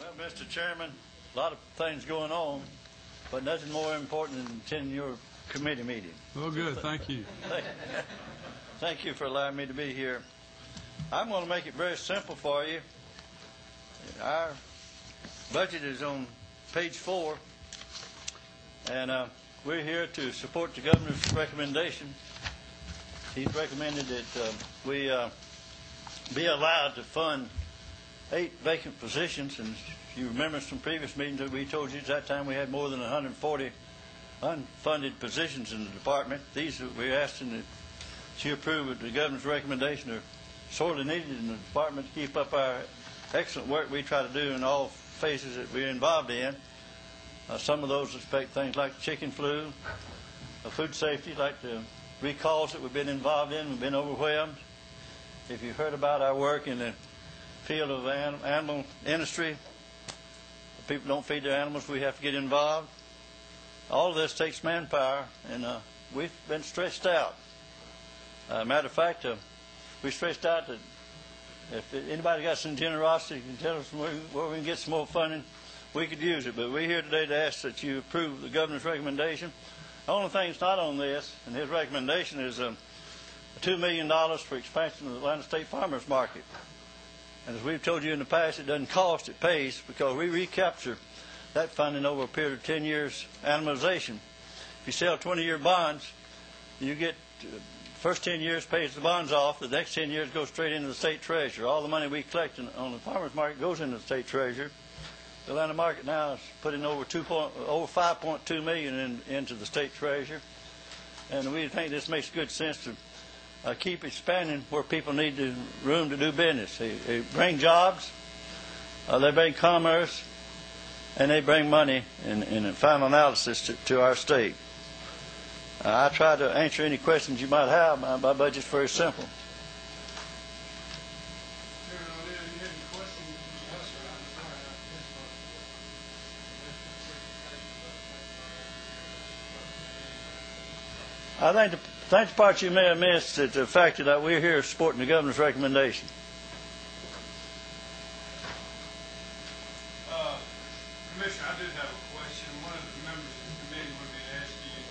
Well, Mr. Chairman, a lot of things going on, but nothing more important than attending your committee meeting. Well, good. Thank you. Thank you for allowing me to be here. I'm going to make it very simple for you. Our budget is on page 4, and we're here to support the governor's recommendation. He's recommended that we be allowed to fund 8 vacant positions, and if you remember some previous meetings that we told you at that time we had more than 140 unfunded positions in the department. These that we're asking that you approve of the governor's recommendation are sorely needed in the department to keep up our excellent work we try to do in all phases that we're involved in. Some of those affect things like chicken flu, food safety, like the recalls that we've been involved in. We've been overwhelmed. If you've heard about our work in the field of animal industry, if people don't feed their animals, we have to get involved. All of this takes manpower, and we've been stretched out. Matter of fact, we stretched out that if anybody got some generosity, can tell us where we can get some more funding, we could use it. But we're here today to ask that you approve the governor's recommendation. The only thing that's not on this, and his recommendation, is $2 million for expansion of the Atlanta State Farmers Market. And as we've told you in the past, it doesn't cost, it pays, because we recapture that funding over a period of 10 years annualization. If you sell 20-year bonds, you get first 10 years pays the bonds off. The next 10 years goes straight into the state treasurer. All the money we collect on the farmers market goes into the state treasurer. The Atlanta market now is putting over $5.2 million into the state treasurer, and we think this makes good sense to keep expanding where people need the room to do business. They bring jobs, they bring commerce, and they bring money in a final analysis to our state. I try to answer any questions you might have. My budget's very simple. I think the part you may have missed is the fact that we're here supporting the governor's recommendation. Commissioner, I did have a question. One of the members of the committee wanted me to ask you,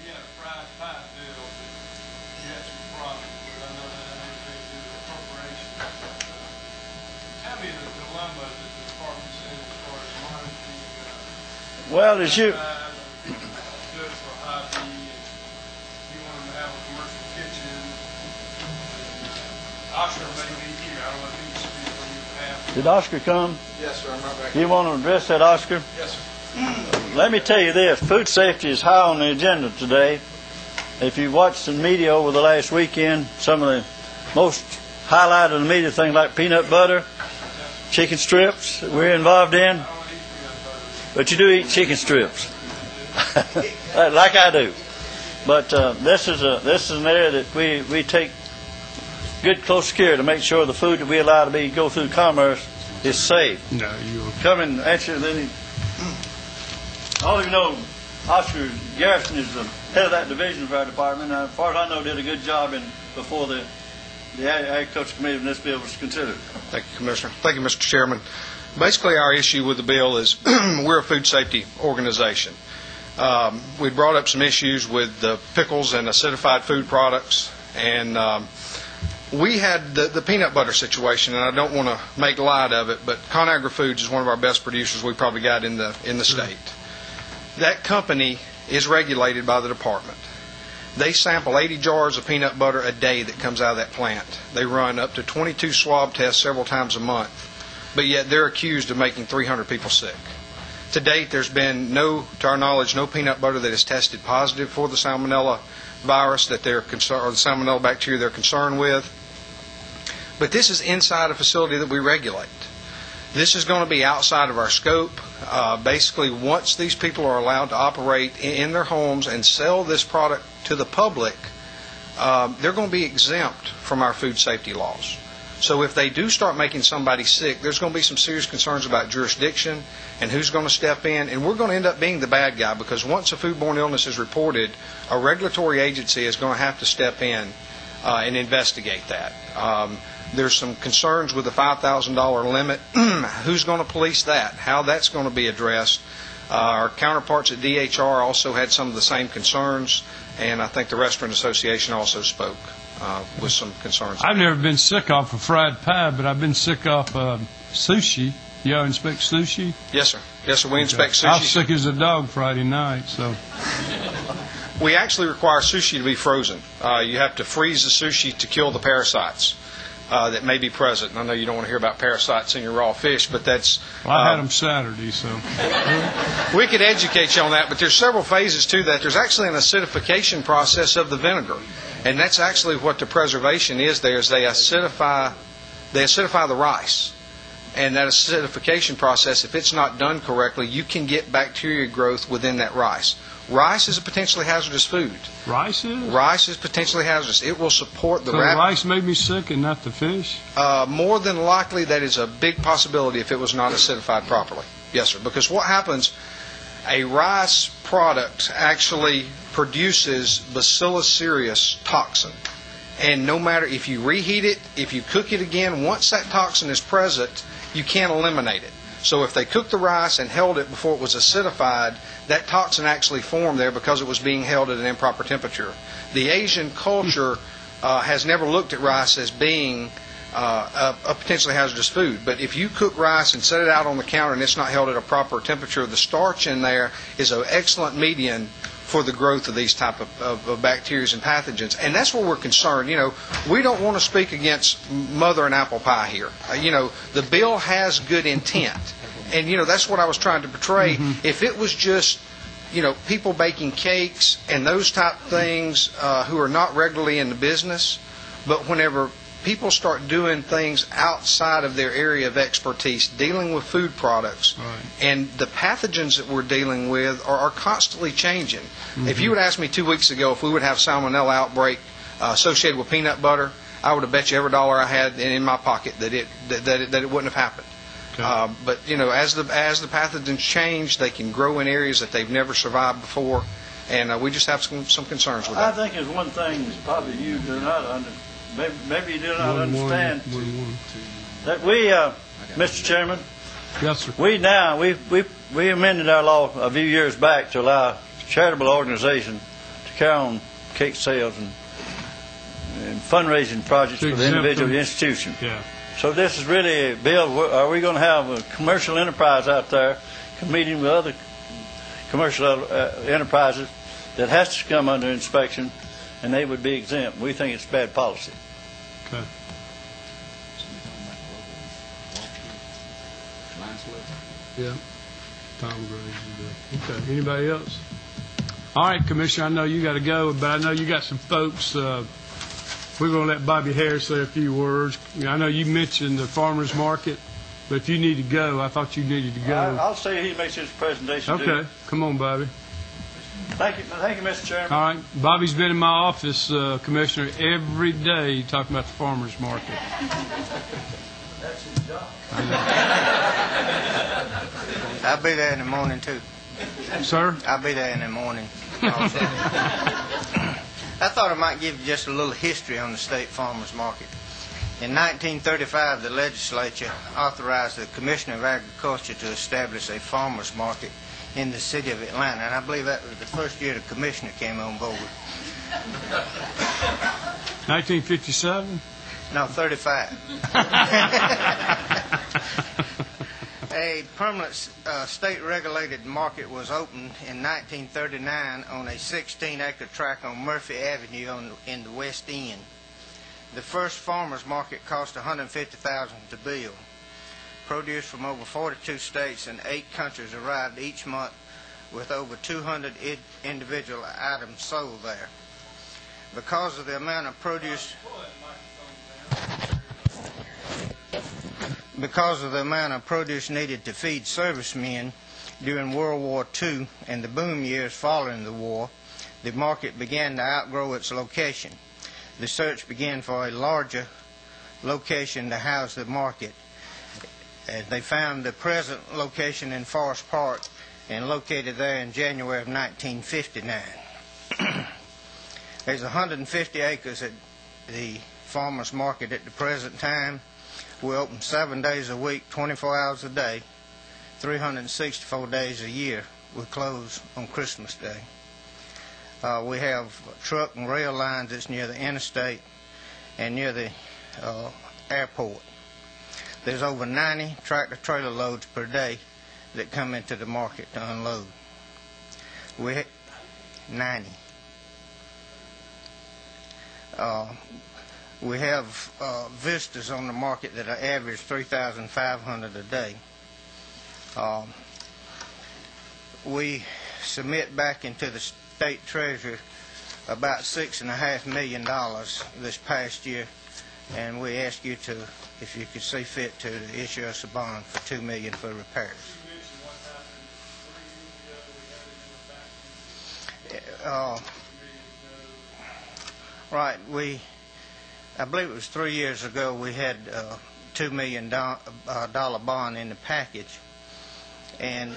he had a fried pie bill that you had some problems with. I know that had anything to do with appropriation. Tell me the dilemma that the department's in as far as monitoring. Well, as you... good for hobby, and you want them to have a commercial kitchen. Oscar may be here. I don't know if he can speak for you half. Did Oscar come? Yes, sir. I'm right back. You want to address that, Oscar? Yes, sir. Let me tell you this. Food safety is high on the agenda today. If you watched the media over the last weekend, some of the most highlighted in the media things like peanut butter, chicken strips that we're involved in. But you do eat chicken strips. Like I do. But this is an area that we take good close care to make sure the food that we allow to go through commerce is safe. No, you come and answer then. All of you know, Oscar Garrison is the head of that division of our department. As far as I know, did a good job before the Agriculture Committee when this bill was considered. Thank you, Commissioner. Thank you, Mr. Chairman. Basically, our issue with the bill is we're a food safety organization. We brought up some issues with the pickles and acidified food products, and we had the peanut butter situation, and I don't want to make light of it, but ConAgra Foods is one of our best producers we probably got in the state. That company is regulated by the department. They sample 80 jars of peanut butter a day that comes out of that plant. They run up to 22 swab tests several times a month, but yet they're accused of making 300 people sick. To date, there's been to our knowledge, no peanut butter that has tested positive for the salmonella virus that they're concerned, or the salmonella bacteria they're concerned with. But this is inside a facility that we regulate. This is going to be outside of our scope. Basically, once these people are allowed to operate in their homes and sell this product to the public, they're going to be exempt from our food safety laws. So if they do start making somebody sick, there's going to be some serious concerns about jurisdiction and who's going to step in. And we're going to end up being the bad guy, because once a foodborne illness is reported, a regulatory agency is going to have to step in and investigate that. There's some concerns with the $5,000 limit. Who's going to police that? How that's going to be addressed? Our counterparts at DHR also had some of the same concerns, and I think the Restaurant Association also spoke with some concerns. I've never been sick off of fried pie, but I've been sick off sushi. Y'all inspect sushi? Yes, sir. Yes, sir. We inspect sushi. I was sick as a dog Friday night, so. We actually require sushi to be frozen. You have to freeze the sushi to kill the parasites that may be present. And I know you don't want to hear about parasites in your raw fish, but that's... Well, I had them Saturday, so... We could educate you on that, but there's several phases to that. There's actually an acidification process of the vinegar, and that's actually what the preservation is there, is they acidify the rice. And that acidification process, if it's not done correctly, you can get bacteria growth within that rice. Rice is a potentially hazardous food. Rice is? Rice is potentially hazardous. It will support the So the rice made me sick and not the fish? More than likely, that is a big possibility if it was not acidified properly. Yes, sir. Because what happens, a rice product actually produces Bacillus cereus toxin. And no matter if you reheat it, if you cook it again, once that toxin is present, you can't eliminate it. So if they cooked the rice and held it before it was acidified, that toxin actually formed there because it was being held at an improper temperature. The Asian culture has never looked at rice as being a potentially hazardous food. But if you cook rice and set it out on the counter and it's not held at a proper temperature, the starch in there is an excellent median for the growth of these type of bacteria and pathogens. And that's where we're concerned. You know, we don't want to speak against mother and apple pie here. You know, the bill has good intent. And, you know, that's what I was trying to portray. Mm-hmm. If it was just, you know, people baking cakes and those type things who are not regularly in the business, but whenever people start doing things outside of their area of expertise, dealing with food products, right, and the pathogens that we're dealing with are constantly changing. Mm-hmm. If you would ask me 2 weeks ago if we would have salmonella outbreak associated with peanut butter, I would have bet you every dollar I had in my pocket that it wouldn't have happened. Okay. But you know, as the pathogens change, they can grow in areas that they've never survived before, and we just have some concerns with that. I think there's one thing that probably you do not understand. Maybe you do not understand that we, Mr. Chairman. Yes, sir. We amended our law a few years back to allow charitable organizations to carry on cake sales and fundraising projects for the individual institution. Yeah. So this is really a bill. Are we going to have a commercial enterprise out there competing with other commercial enterprises that has to come under inspection, and they would be exempt? We think it's bad policy. Okay. Yeah. Tom Graves. Okay. Anybody else? All right, Commissioner, I know you got to go, but I know you got some folks. We're going to let Bobby Harris say a few words. I know you mentioned the farmers market, but if you need to go, I thought you needed to go. I'll say he makes his presentation. Okay. Too. Come on, Bobby. Thank you, Mr. Chairman. All right. Bobby's been in my office, Commissioner, every day talking about the farmers market. That's his job. I'll be there in the morning, too. Sir? I'll be there in the morning also. I thought I might give you just a little history on the state farmers market. In 1935, the legislature authorized the Commissioner of Agriculture to establish a farmers market in the city of Atlanta, and I believe that was the first year the commissioner came on board. 1957? No, 35. A permanent state-regulated market was opened in 1939 on a 16-acre tract on Murphy Avenue in the West End. The first farmers market cost $150,000 to build. Produce from over 42 states and 8 countries arrived each month with over 200 individual items sold there. Because of the amount of produce needed to feed servicemen during World War II and the boom years following the war, the market began to outgrow its location. The search began for a larger location to house the market. They found the present location in Forest Park and located there in January of 1959. There's 150 acres at the farmers market at the present time. We're open 7 days a week, 24 hours a day, 364 days a year. We close on Christmas Day. We have truck and rail lines that's near the interstate and near the airport. There's over 90 tractor-trailer loads per day that come into the market to unload. 90. We have visitors on the market that are average 3,500 a day. We submit back into the state treasury about $6.5 million this past year, and we ask you to, if you could see fit, to issue us a bond for $2 million for repairs. Right, I believe it was 3 years ago we had a $2 million bond in the package, and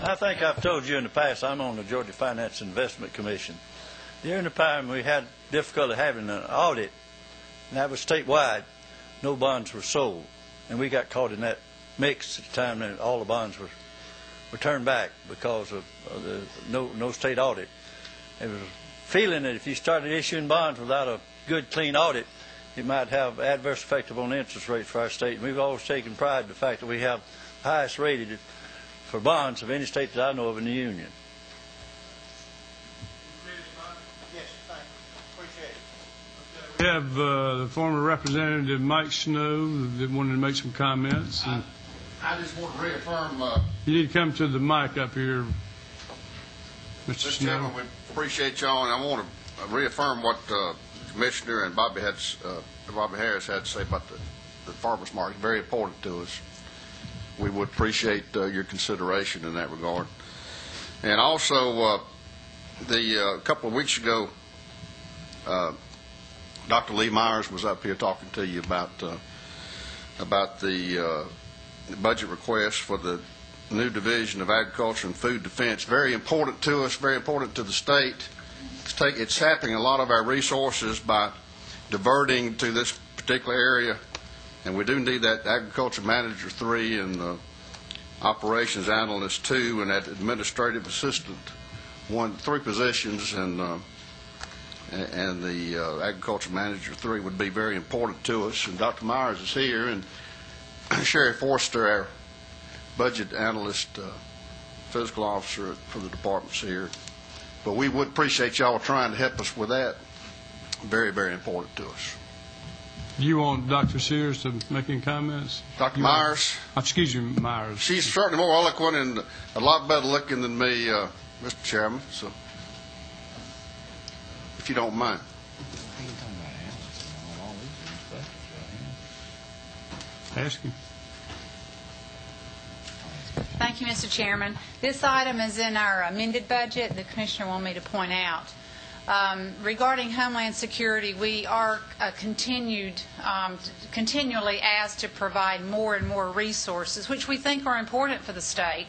I think I've told you in the past, I'm on the Georgia Finance Investment Commission. During the time we had difficulty having an audit, and that was statewide, no bonds were sold. And we got caught in that mix at the time that all the bonds were turned back because of the no state audit. There was a feeling that if you started issuing bonds without a good, clean audit, it might have adverse effect on the interest rates for our state. And we've always taken pride in the fact that we have the highest rated for bonds of any state that I know of in the union. yes, thank you. Appreciate it. We have the former Representative Mike Snow that wanted to make some comments. I just want to reaffirm, You need to come to the mic up here, Mr. Mr. Chairman, Snow. we appreciate y'all, and I want to reaffirm what Commissioner and Bobby Harris had to say about the farmers market. Very important to us. We would appreciate your consideration in that regard. And also, a couple of weeks ago, Dr. Lee Myers was up here talking to you about the budget request for the new Division of Agriculture and Food Defense. Very important to us, very important to the state. It's sapping a lot of our resources by diverting to this particular area. And we do need that Agriculture Manager 3 and Operations Analyst 2 and that Administrative Assistant 3 positions, and the Agriculture Manager 3 would be very important to us. And Dr. Myers is here, and Sherry Forster, our Budget Analyst, Physical Officer for the department's here. But we would appreciate y'all trying to help us with that. Very, very important to us. Do you want Dr. Sears to make any comments? Dr. Myers? Excuse me, Myers. She's certainly more eloquent and a lot better looking than me, Mr. Chairman, so if you don't mind. Ask him. Thank you, Mr. Chairman. This item is in our amended budget. The Commissioner wanted me to point out. Regarding Homeland Security, we are continually asked to provide more and more resources, which we think are important for the state.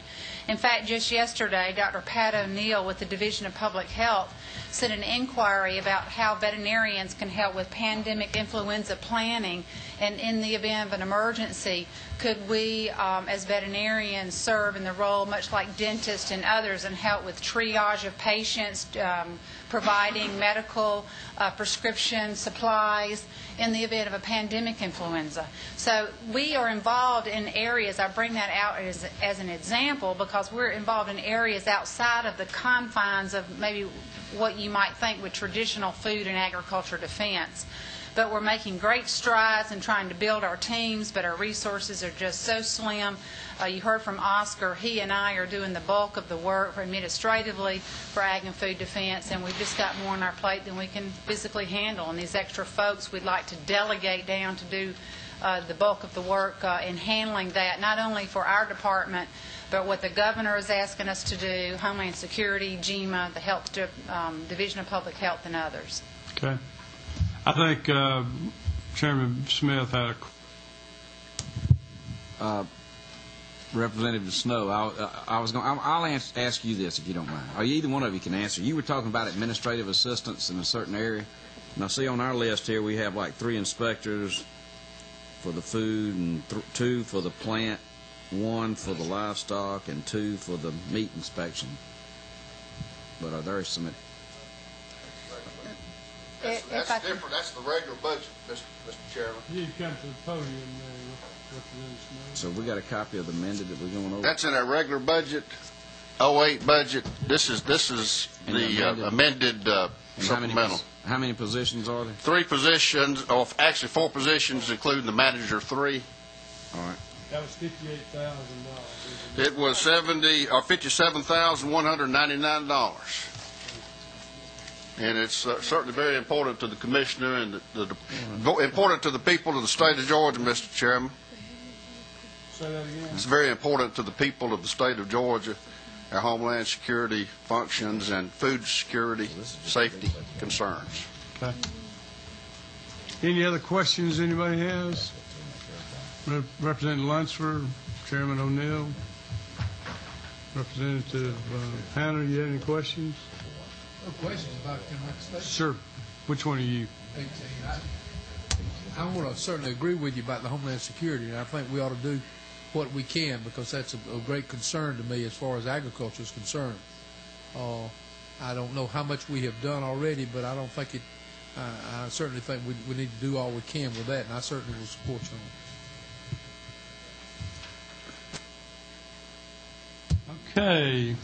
In fact, just yesterday, Dr. Pat O'Neill with the Division of Public Health sent an inquiry about how veterinarians can help with pandemic influenza planning, and in the event of an emergency, could we, as veterinarians, serve in the role much like dentists and others and help with triage of patients, providing medical prescription supplies in the event of a pandemic influenza. So we are involved in areas, I bring that out as an example because we're involved in areas outside of the confines of maybe what you might think with traditional food and agriculture defense. But we're making great strides in trying to build our teams, but our resources are just so slim. You heard from Oscar. He and I are doing the bulk of the work administratively for ag and food defense, and we've just got more on our plate than we can physically handle. And these extra folks we'd like to delegate down to do the bulk of the work in handling that, not only for our department, but what the governor is asking us to do, Homeland Security, GEMA, the Health Division of Public Health, and others. Okay. I think Chairman Smith had Representative Snow, I'll ask you this if you don't mind. Or either one of you can answer. You were talking about administrative assistance in a certain area. Now, see on our list here we have like 3 inspectors for the food and 2 for the plant, 1 for the livestock, and 2 for the meat inspection. But are there some? That's different. That's the regular budget, Mr. Chairman. You come to the podium there, Representative Snow. So we got a copy of the amended that we're going over? That's in our regular budget, 08 budget. This is the amended supplemental. How many positions are there? 3 positions, or actually 4 positions, including the manager 3. All right. That was $58,000. It was $57,199. And it's certainly very important to the commissioner and important to the people of the state of Georgia, Mr. Chairman. Say that again. It's very important to the people of the state of Georgia, our homeland security functions and food security safety concerns. Okay. Any other questions anybody has? Representative Lunsford, Chairman O'Neill, Representative Hanna, you have any questions? No questions about the state. Sure. Which one are you? I want to certainly agree with you about the Homeland Security, and I think we ought to do what we can because that's a great concern to me as far as agriculture is concerned. I don't know how much we have done already, but I don't think it. I certainly think we need to do all we can with that, and I certainly will support you on it. Okay.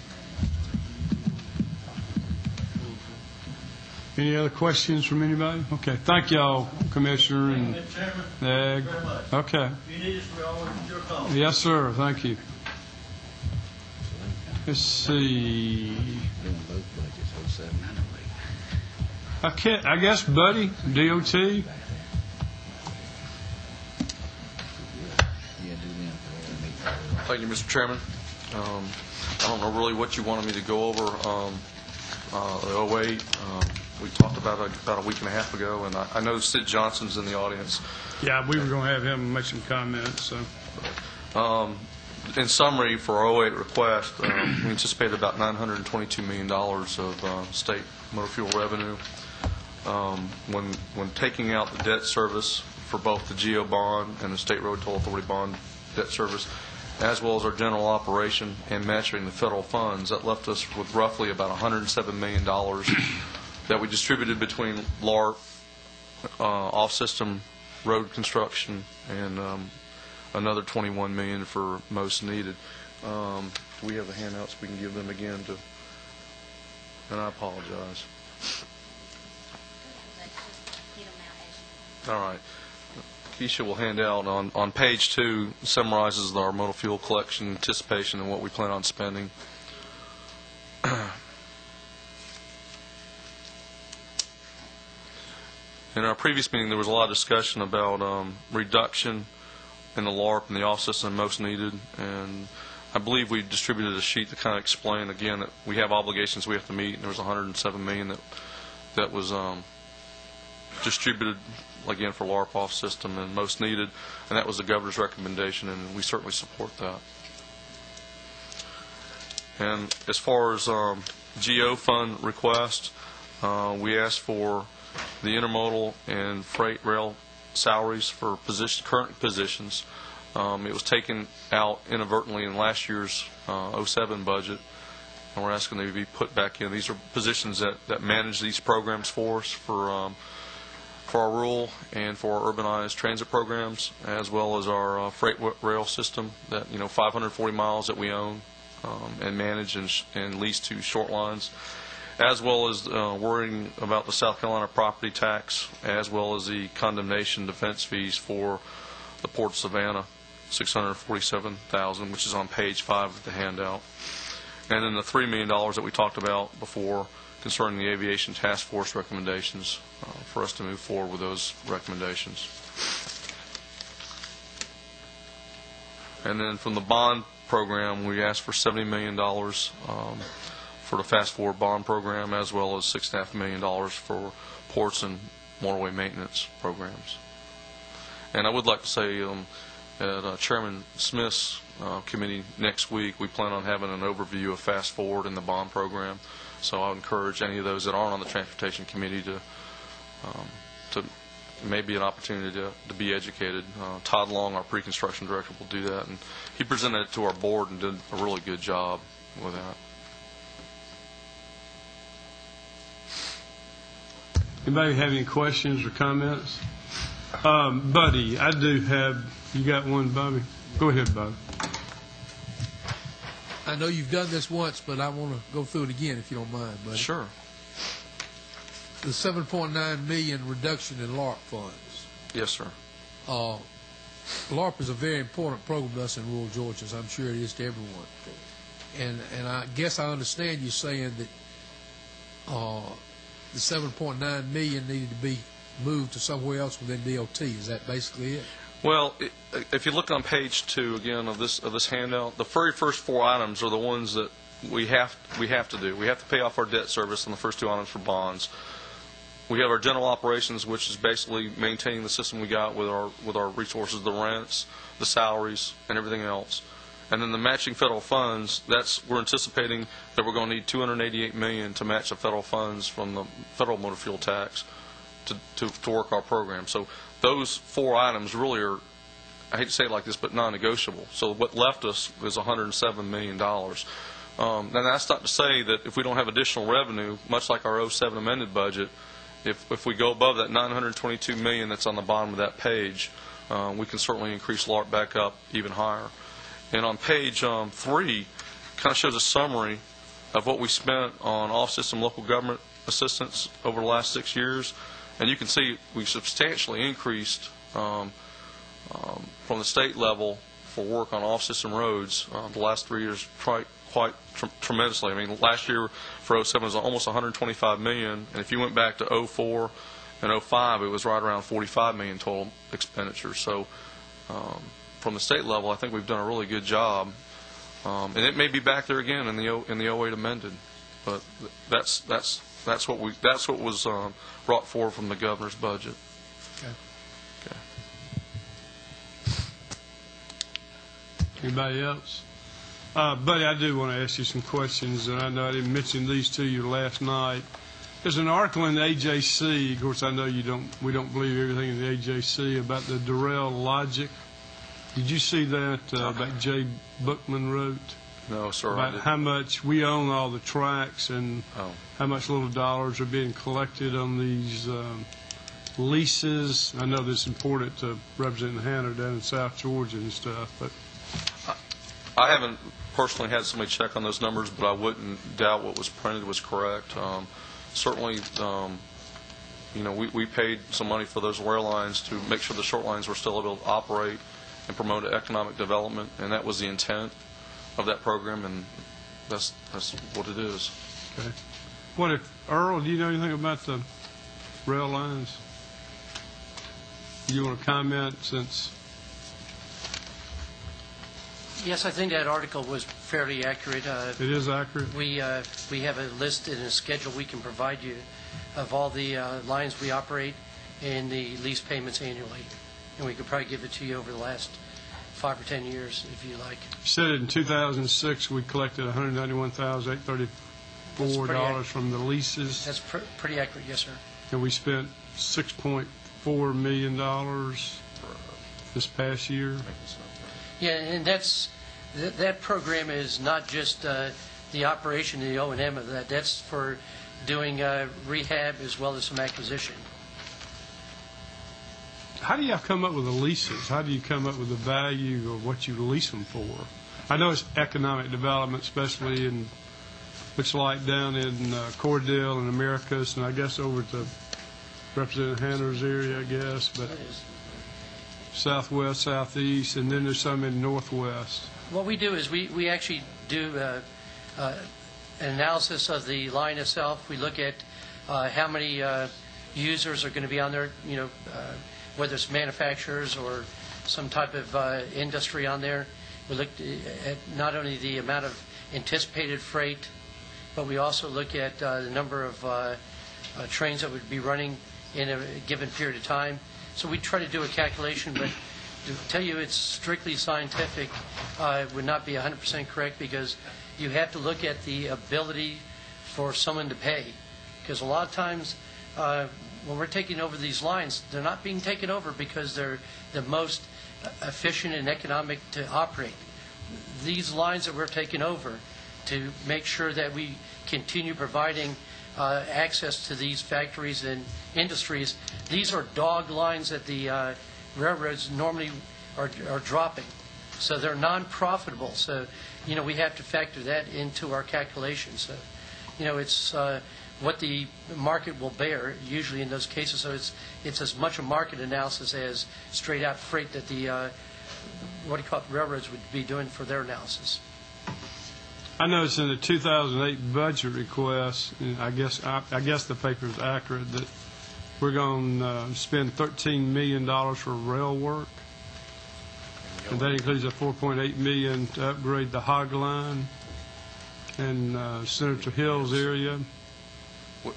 Any other questions from anybody? Okay. Thank y'all, Commissioner and Chairman, Ag. very much. Okay. If you need us, we always your call. Yes, sir. Thank you. Let's see. I guess, Buddy, DOT. Thank you, Mr. Chairman. I don't know really what you wanted me to go over. The 08, we talked about a week and a half ago, and I know Sid Johnson's in the audience. Yeah, we were going to have him make some comments. So. In summary, for our 08 request, we anticipated about $922 million of state motor fuel revenue. When taking out the debt service for both the GO bond and the State Road Toll Authority bond debt service, as well as our general operation and matching the federal funds, that left us with roughly about $107 million that we distributed between LARP, off-system road construction, and another $21 million for most needed. We have the handouts. We can give them again to, and I apologize. All right. Keisha will hand out on page 2, summarizes our motor fuel collection anticipation and what we plan on spending. In our previous meeting, there was a lot of discussion about reduction in the LARP and the off-system most needed, and I believe we distributed a sheet to kind of explain again that we have obligations we have to meet, and there was $107 million that was distributed again for LARP off-system and most needed, and that was the governor's recommendation, and we certainly support that. And as far as GO fund request, we asked for the intermodal and freight rail salaries for current positions. It was taken out inadvertently in last year's 07 budget, and we're asking they be put back in. These are positions that manage these programs for us for our rural and for our urbanized transit programs, as well as our freight rail system that 540 miles that we own and manage and lease to short lines, as well as worrying about the South Carolina property tax, as well as the condemnation defense fees for the Port of Savannah, $647,000, which is on page 5 of the handout. And then the $3 million that we talked about before concerning the aviation task force recommendations for us to move forward with those recommendations. And then from the bond program, we asked for $70 million for the Fast Forward bond program, as well as $6.5 million for ports and motorway maintenance programs. And I would like to say that Chairman Smith's Committee next week. We plan on having an overview of Fast Forward and the bond program. So I would encourage any of those that aren't on the Transportation Committee to maybe an opportunity to be educated. Todd Long, our pre-construction director, will do that, and he presented it to our board and did a really good job with that. Anybody have any questions or comments? Buddy, I do have, you got one, Bobby? Go ahead, Bobby. I know you've done this once, but I want to go through it again if you don't mind, buddy. Sure. The $7.9 million reduction in LARP funds. Yes, sir. LARP is a very important program to us in rural Georgia, as I'm sure it is to everyone. And I guess I understand you saying that the $7.9 million needed to be moved to somewhere else within DOT. Is that basically it? Well, if you look on page 2 again of this handout, the very first 4 items are the ones that we have to do. We have to pay off our debt service on the first 2 items for bonds. We have our general operations, which is basically maintaining the system we got with our resources, the rents, the salaries, and everything else. And then the matching federal funds, we're anticipating that we're going to need $288 million to match the federal funds from the federal motor fuel tax to work our program. So those 4 items really are, I hate to say it like this, but non-negotiable. So what left us is $107 million. And that's not to say that if we don't have additional revenue, much like our 07 amended budget, if we go above that $922 million that's on the bottom of that page, we can certainly increase LARP back up even higher. And on page 3, kind of shows a summary of what we spent on off-system local government assistance over the last 6 years. And you can see we substantially increased from the state level for work on off-system roads the last 3 years quite tremendously. I mean, last year for 07 was almost $125 million, and if you went back to 04 and 05, it was right around $45 million total expenditures. So from the state level, I think we've done a really good job, and it may be back there again in the 08 amended, but that's what was brought forward from the governor's budget. Okay. Anybody else? Buddy, I do want to ask you some questions, and I know I didn't mention these to you last night. There's an article in the AJC. Of course, I know we don't believe everything in the AJC about the Durrell logic. Did you see that that Jay Bookman wrote? No, sir. About how much we own all the tracks and how much little dollars are being collected on these leases. I know that's important to Representative Hanna down in South Georgia and stuff, but I haven't personally had somebody check on those numbers, but I wouldn't doubt what was printed was correct. Certainly, we paid some money for those rail lines to make sure the short lines were still able to operate and promote economic development, and that was the intent of that program, and that's what it is. Okay. What if, Earl, do you know anything about the rail lines? Do you want to comment since? Yes, I think that article was fairly accurate. It is accurate? We have a list and a schedule we can provide you of all the lines we operate and the lease payments annually. And we could probably give it to you over the last 5 or 10 years, if you like. You said in 2006 we collected $191,834 from the leases. That's pretty accurate, yes, sir. And we spent $6.4 million this past year. Yeah, and that program is not just the operation, the O&M of that. That's for doing rehab as well as some acquisition. How do you come up with the leases? How do you come up with the value of what you lease them for? I know it's economic development, especially in, looks like down in Cordell and Americus, and I guess over to Representative Hanna's area, I guess, but southwest, southeast, and then there's some in northwest. What we do is we actually do an analysis of the line itself. We look at how many users are going to be on there, whether it's manufacturers or some type of industry on there. We look at not only the amount of anticipated freight, but we also look at the number of trains that would be running in a given period of time. So we try to do a calculation, but to tell you it's strictly scientific would not be 100% correct, because you have to look at the ability for someone to pay. Because a lot of times when we're taking over these lines, they're not being taken over because they're the most efficient and economic to operate. These lines that we're taking over to make sure that we continue providing access to these factories and industries, these are dog lines that the railroads normally are dropping. So they're non-profitable. So, we have to factor that into our calculations. So, it's what the market will bear usually in those cases. So it's as much a market analysis as straight out freight that the railroads would be doing for their analysis. I noticed in the 2008 budget request, and I guess the paper is accurate, that we're going to spend $13 million for rail work, and that includes a $4.8 million to upgrade the hog line and Senator Hill's area.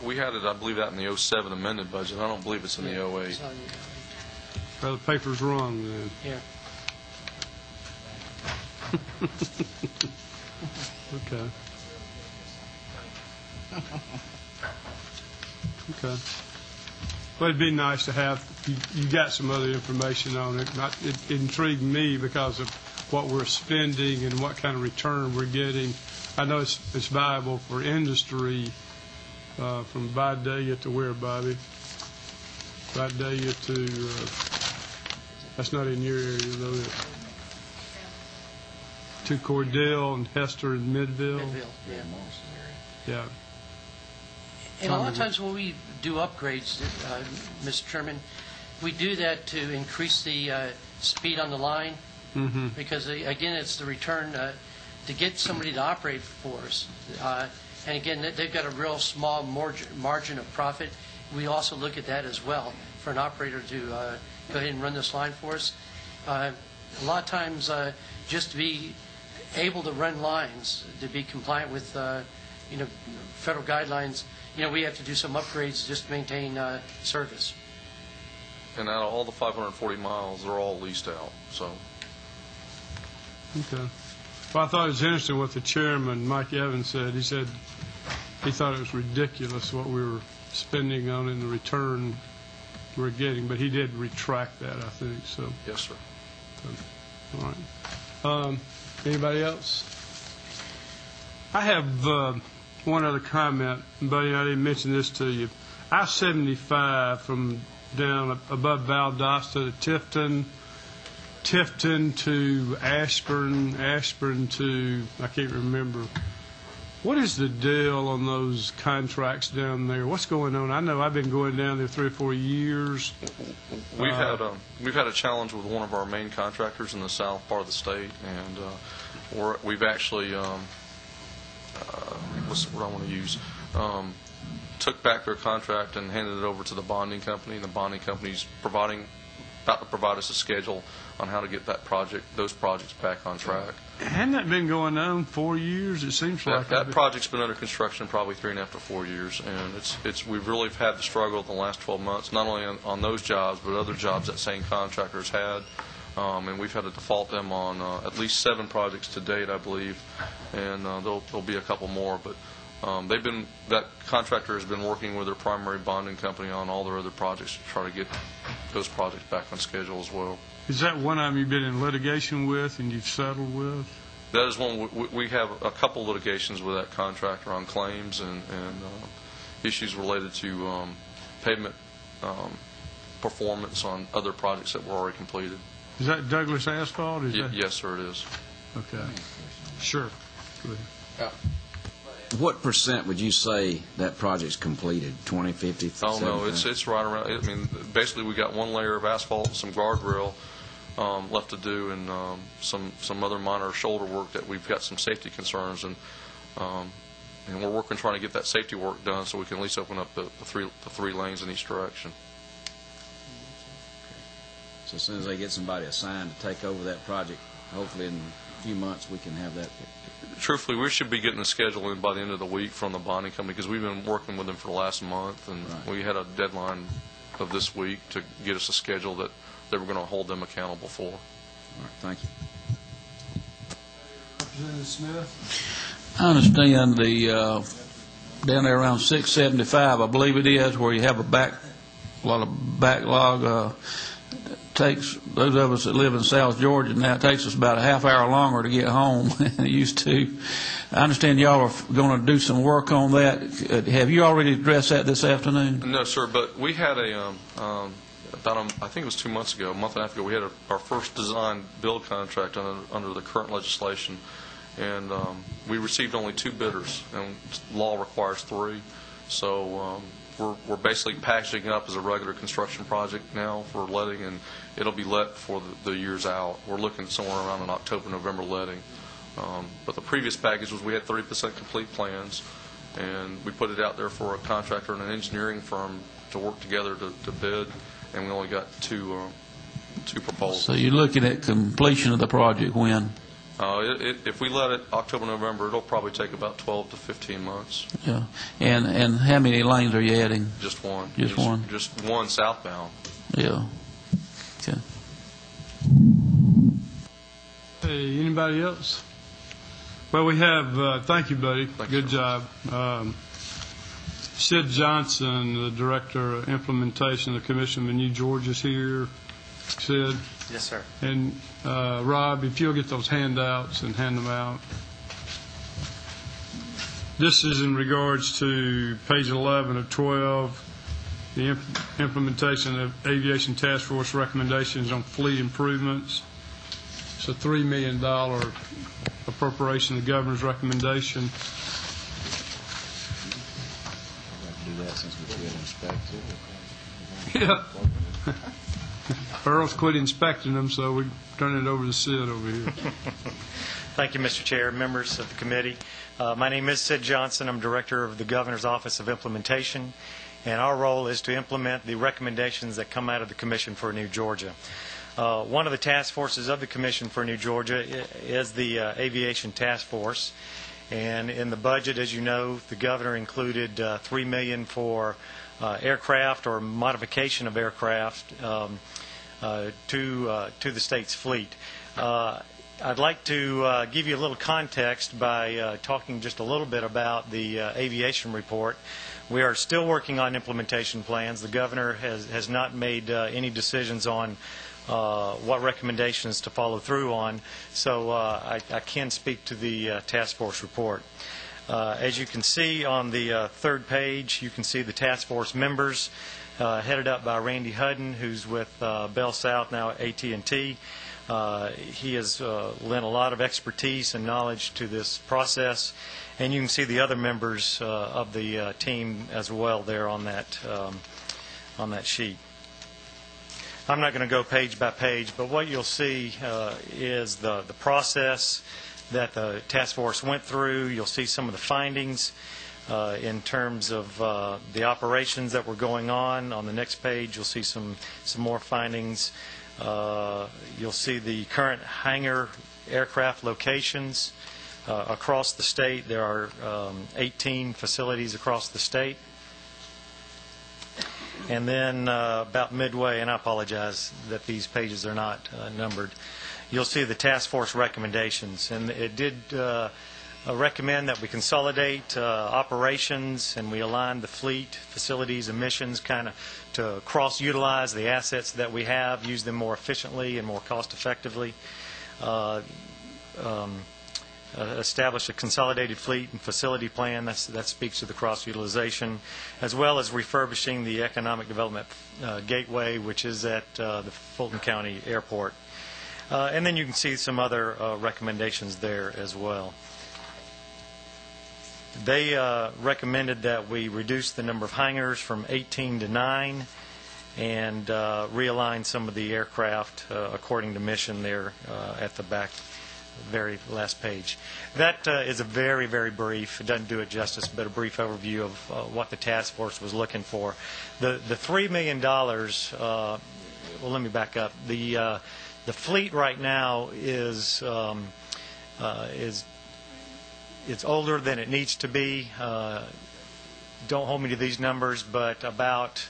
We had it, I believe, that in the 07 amended budget. I don't believe it's in the 08. Well, the paper's wrong then. Yeah. Okay. Okay. Well, it'd be nice to have, you got some other information on it. It intrigued me because of what we're spending and what kind of return we're getting. I know it's viable for industry, from Vidalia to where, Bobby? Vidalia to, that's not in your area, though. To Cordell and Hester and Midville. Yeah. Yeah. And a lot of times when we do upgrades, Mr. Chairman, we do that to increase the speed on the line, because, again, it's the return to get somebody to operate for us. And, again, they've got a real small margin of profit. We also look at that as well for an operator to go ahead and run this line for us. A lot of times, just to be able to run lines, to be compliant with federal guidelines, we have to do some upgrades just to maintain service. And out of all the 540 miles, they're all leased out. So. Okay. Well, I thought it was interesting what the chairman, Mike Evans, said. He said he thought it was ridiculous what we were spending on in the return we're getting, but he did retract that, I think. So. Yes, sir. All right. Anybody else? I have one other comment, buddy. I didn't mention this to you. I-75 from down above Valdosta to Tifton to Ashburn to, I can't remember. What is the deal on those contracts down there? What's going on? I know I've been going down there 3 or 4 years. We've had a challenge with one of our main contractors in the south part of the state, and we've actually what's the word I want to use? Took back their contract and handed it over to the bonding company, and the bonding company's about to provide us a schedule on how to get those projects back on track. Hadn't that been going on 4 years? It seems like that project's been under construction probably 3.5 to 4 years, and we've really had the struggle in the last 12 months, not only on those jobs but other jobs that same contractors had, and we've had to default them on at least 7 projects to date, I believe, and there'll be a couple more, but that contractor has been working with their primary bonding company on all their other projects to try to get those projects back on schedule as well. Is that one of them you've been in litigation with and you've settled with? That is one. We have a couple litigations with that contractor on claims and issues related to pavement performance on other projects that were already completed. Is that Douglas Asphalt? Yes, sir, it is. Okay. Sure. Go ahead. Yeah. What % would you say that project's completed? 20, 50, 70? Oh, no, it's right around. I mean, basically, we got one layer of asphalt, some guardrail left to do, and some other minor shoulder work that we've got some safety concerns, and we're working trying to get that safety work done so we can at least open up the three lanes in each direction. So as soon as they get somebody assigned to take over that project, hopefully in a few months we can have that. Truthfully, we should be getting the schedule in by the end of the week from the bonding company because we've been working with them for the last month, and we had a deadline of this week to get us a schedule that that we're going to hold them accountable for. All right, thank you. Representative Smith? I understand the down there around 675, I believe it is, where you have a lot of backlog. Takes those of us that live in South Georgia now, it takes us about a half hour longer to get home than it used to. I understand y'all are going to do some work on that. Have you already addressed that this afternoon? No, sir, but we had I think it was 2 months ago, a month and a half ago, we had our first design build contract under the current legislation, and we received only 2 bidders, and law requires 3. So we're basically packaging it up as a regular construction project now for letting, and it'll be let for the years out. We're looking somewhere around an October, November letting. But the previous package was we had 30% complete plans, and we put it out there for a contractor and an engineering firm to work together to bid, and we only got 2 proposals. So you're looking at completion of the project when? If we let it October, November, it'll probably take about 12 to 15 months. Yeah. And how many lanes are you adding? Just one. Just one? Just one southbound. Yeah. Okay. Hey, anybody else? Well, we have, thank you, buddy. Good job. Sid Johnson, the Director of Implementation of the Commission of New Georgia, is here. Sid? Yes, sir. And Rob, if you'll get those handouts and hand them out. This is in regards to page 11 of 12, the implementation of Aviation Task Force recommendations on fleet improvements. It's a $3 million appropriation, the governor's recommendation. Do that since we quit inspecting. Yeah. Earl's quit inspecting them, so we turn it over to Sid over here. Thank you, Mr. Chair, members of the committee. My name is Sid Johnson. I'm Director of the Governor's Office of Implementation, and our role is to implement the recommendations that come out of the Commission for New Georgia. One of the task forces of the Commission for New Georgia is the Aviation Task Force, and in the budget, as you know, the Governor included $3 million for aircraft or modification of aircraft to the state's fleet. I'd like to give you a little context by talking just a little bit about the aviation report. We are still working on implementation plans. The Governor has not made any decisions on what recommendations to follow through on, so I can speak to the task force report. As you can see on the third page, you can see the task force members headed up by Randy Hudden, who's with Bell South, now AT&T. He has lent a lot of expertise and knowledge to this process, and you can see the other members of the team as well there on that sheet. I'm not going to go page by page, but what you'll see is the process that the task force went through. You'll see some of the findings in terms of the operations that were going on. On the next page, you'll see some more findings. You'll see the current hangar aircraft locations across the state. There are 18 facilities across the state. And then about midway, and I apologize that these pages are not numbered, you'll see the task force recommendations. And it did recommend that we consolidate operations and we align the fleet, facilities, and missions kind of to cross-utilize the assets that we have, use them more efficiently and more cost-effectively. Establish a consolidated fleet and facility plan that speaks to the cross-utilization, as well as refurbishing the economic development gateway, which is at the Fulton County Airport. And then you can see some other recommendations there as well. They recommended that we reduce the number of hangars from 18 to 9 and realign some of the aircraft according to mission there at the back. Very last page. That is a very, very brief, it doesn't do it justice, but a brief overview of what the task force was looking for. The $3 million, well, let me back up. The fleet right now is it's older than it needs to be. Don't hold me to these numbers, but about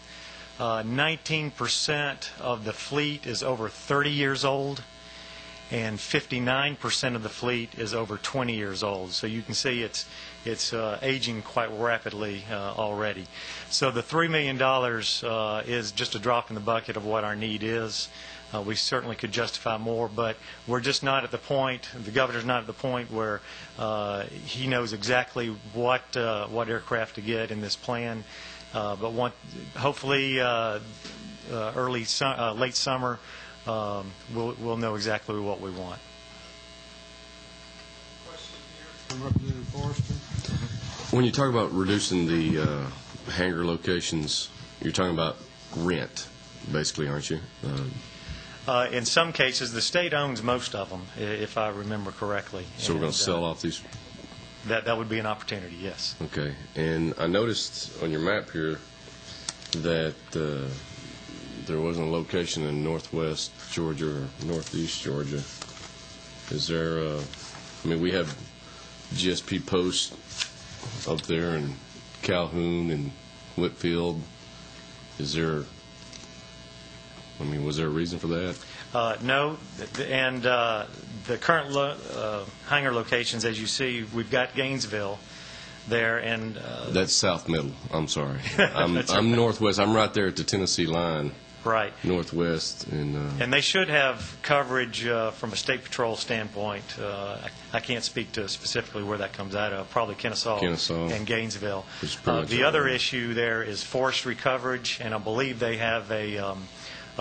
19% of the fleet is over 30 years old, and 59% of the fleet is over 20 years old. So you can see it's aging quite rapidly already. So the $3 million is just a drop in the bucket of what our need is. We certainly could justify more, but we're just not at the point, the governor's not at the point where he knows exactly what aircraft to get in this plan. But hopefully late summer, we'll know exactly what we want. Representative Forrester. When you talk about reducing the hangar locations, you're talking about rent, basically, aren't you? In some cases, the state owns most of them, if I remember correctly. So we're going to sell off these? That would be an opportunity, yes. Okay. And I noticed on your map here that there wasn't a location in northwest Georgia or northeast Georgia. Is there, we have GSP Post up there in Calhoun and Whitfield. Is there, was there a reason for that? No, and the current hangar locations, as you see, we've got Gainesville there, and that's South Middle. I'm sorry, I'm northwest. I'm right there at the Tennessee line. Right. Northwest. And they should have coverage from a State Patrol standpoint. I can't speak to specifically where that comes out of, probably Kennesaw. And Gainesville. The other issue there is forestry coverage, and I believe they have a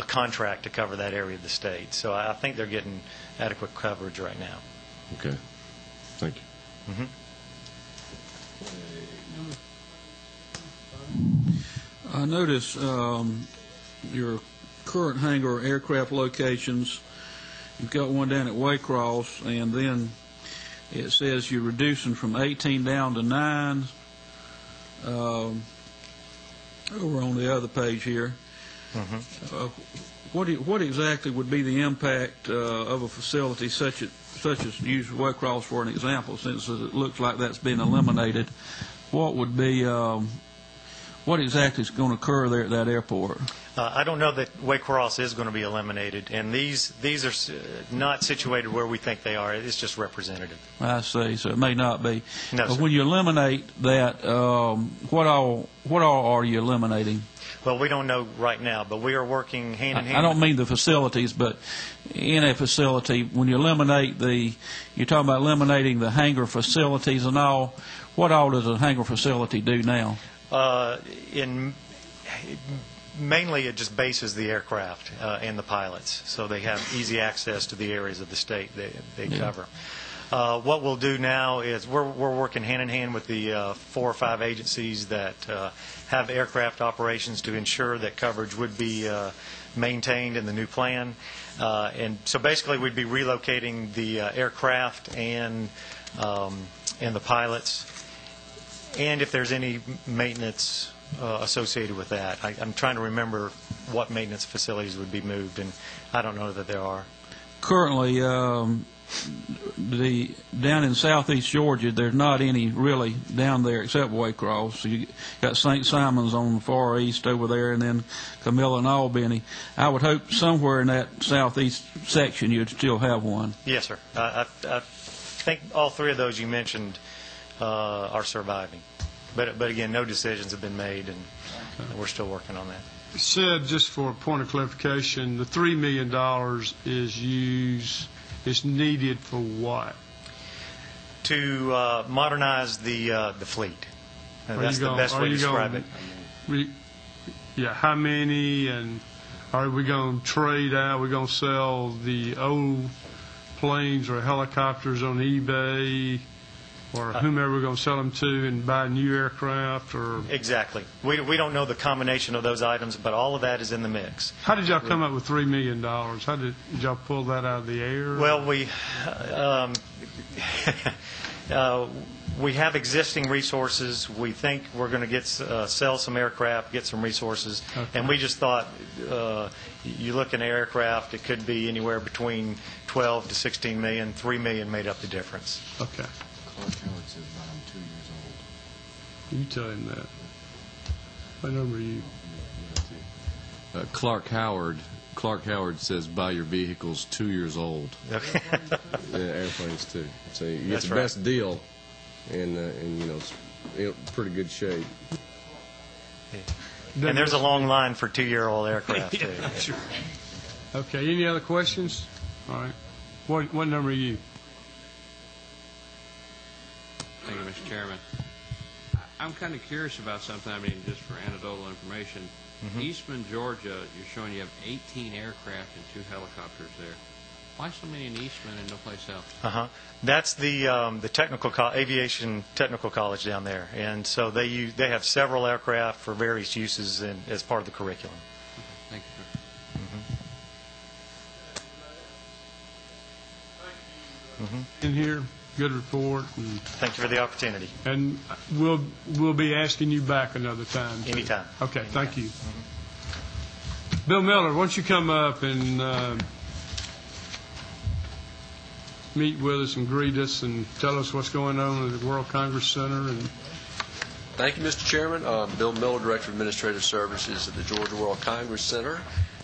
contract to cover that area of the state. So I think they're getting adequate coverage right now. Okay. Thank you. Mm-hmm. I notice your current hangar aircraft locations, you've got one down at Waycross, and then it says you're reducing from 18 down to 9 over on the other page here. Mm-hmm. What exactly would be the impact of a facility such as use Waycross for an example, since it looks like that's been eliminated? What would be what exactly is going to occur there at that airport? I don't know that Waycross is going to be eliminated, and these are not situated where we think they are. It's just representative. I see. So it may not be. No, but sir. When you eliminate that, what all are you eliminating? Well, we don't know right now, but we are working hand in hand. I don't mean the facilities, but in a facility, when you eliminate you're talking about eliminating the hangar facilities and all. What all does a hangar facility do now? Mainly it just bases the aircraft and the pilots, so they have easy access to the areas of the state they cover. What we'll do now is we're working hand in hand with the 4 or 5 agencies that have aircraft operations to ensure that coverage would be maintained in the new plan. And so basically we'd be relocating the aircraft and the pilots, and if there's any maintenance associated with that. I'm trying to remember what maintenance facilities would be moved, and I don't know that there are. Currently, down in southeast Georgia, there's not any really down there except Waycross. So you got St. Simon's on the far east over there, and then Camilla and Albany. I would hope somewhere in that southeast section you'd still have one. Yes, sir. I think all 3 of those you mentioned are surviving. But again, no decisions have been made, and we're still working on that. It said, just for a point of clarification, the $3 million is needed for what? To modernize the fleet. That's the best way to describe it. Yeah, how many, and are we going to trade out? Are we going to sell the old planes or helicopters on eBay? Or whomever we're going to sell them to and buy new aircraft? Or Exactly. We don't know the combination of those items, but all of that is in the mix. How did y'all come up with $3 million? How did y'all pull that out of the air? Well, we have existing resources. We think we're going to sell some aircraft, get some resources, and we just thought you look at aircraft, it could be anywhere between 12 to 16 million. 3 million made up the difference. Okay. Clark Howard says about I'm 2 years old. You tell him that. What number are you? Clark Howard says buy your vehicles 2 years old. Yeah, airplanes too. So you get That's the right. best deal, and you know, it's in pretty good shape. And there's a long line for 2-year-old aircraft, too. Yeah, sure. Okay, any other questions? All right. What number are you? Thank you, Mr. Chairman. I'm kind of curious about something, I mean, just for anecdotal information. Eastman, Georgia, you're showing you have 18 aircraft and 2 helicopters there. Why so many in Eastman and no place else? That's the aviation technical college down there, and so they have several aircraft for various uses as part of the curriculum. Thank you, sir. In here, good report. Thank you for the opportunity. And we'll be asking you back another time. Too. Anytime. Okay, thank you. Bill Miller, why don't you come up and meet with us and greet us and tell us what's going on at the World Congress Center. And thank you, Mr. Chairman. Bill Miller, Director of Administrative Services at the Georgia World Congress Center,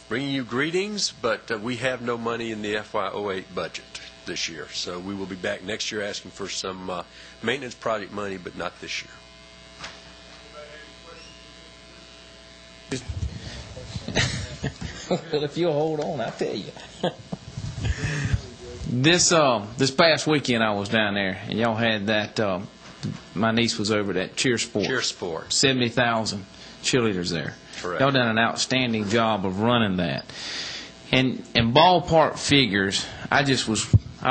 bringing you greetings, but we have no money in the FY08 budget this year, so we will be back next year asking for some maintenance project money, but not this year. Well, if you'll hold on, I'll tell you. This past weekend I was down there, and y'all had that. My niece was over at Cheer Sport. 70,000 cheerleaders there. Correct. Y'all done an outstanding job of running that. And in ballpark figures, I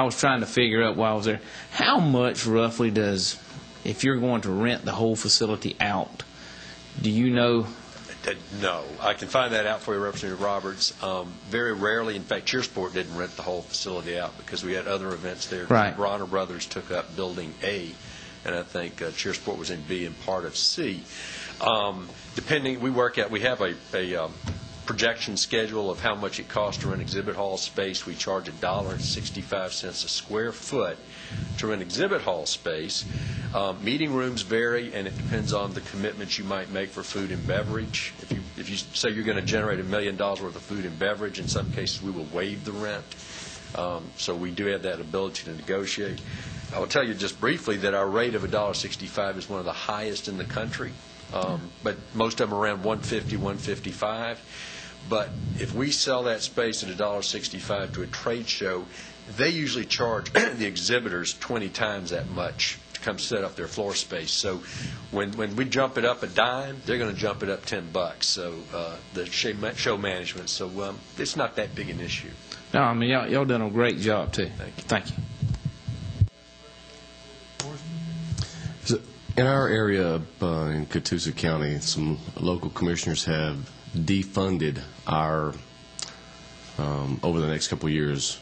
was trying to figure out while I was there, how much roughly does, if you're going to rent the whole facility out, do you know? No, I can find that out for you, Representative Roberts. Very rarely, in fact, Cheersport didn't rent the whole facility out because we had other events there. Right. Bronner Brothers took up Building A, and I think Cheersport was in B and part of C. Depending, we have a projection schedule of how much it costs to rent exhibit hall space. We charge $1.65 a square foot to rent exhibit hall space. Meeting rooms vary, and it depends on the commitments you might make for food and beverage. If you say you're going to generate $1 million worth of food and beverage, in some cases we will waive the rent. So we do have that ability to negotiate. I will tell you just briefly that our rate of $1.65 is one of the highest in the country, but most of them are around $1.50, $1.55. But if we sell that space at $1.65 to a trade show, they usually charge the exhibitors 20 times that much to come set up their floor space. So when we jump it up a dime, they're going to jump it up $10. So the show management. So it's not that big an issue. No, I mean y'all done a great job too. Thank you. So in our area in Catoosa County, some local commissioners have defunded our over the next couple of years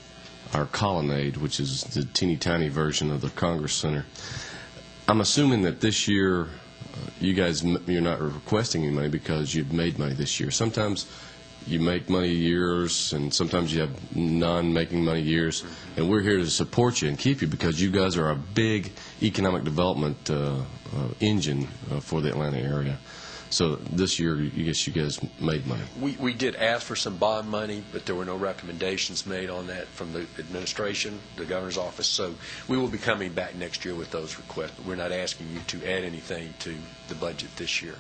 our colonnade, which is the teeny tiny version of the Congress Center. I'm assuming that this year you're not requesting any money because you've made money this year. Sometimes you make money years, and sometimes you have non-making money years, and we're here to support you and keep you because you guys are a big economic development engine for the Atlanta area. So this year, I guess you guys made money. We did ask for some bond money, but there were no recommendations made on that from the administration, the governor's office. So we will be coming back next year with those requests. But we're not asking you to add anything to the budget this year.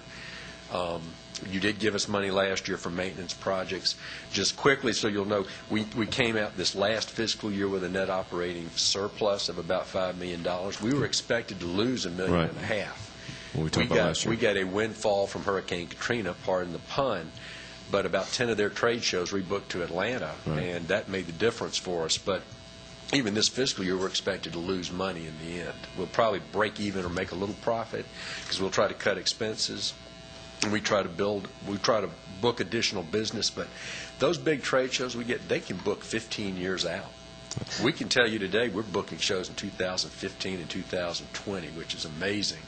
You did give us money last year for maintenance projects. Just quickly, so you'll know, we came out this last fiscal year with a net operating surplus of about $5 million. We were expected to lose $1.5 million. We got a windfall from Hurricane Katrina, pardon the pun, but about 10 of their trade shows rebooked to Atlanta, and that made the difference for us. But even this fiscal year, we're expected to lose money in the end. We'll probably break even or make a little profit because we'll try to cut expenses, and we try to book additional business. But those big trade shows we get, they can book 15 years out. We can tell you today we're booking shows in 2015 and 2020, which is amazing.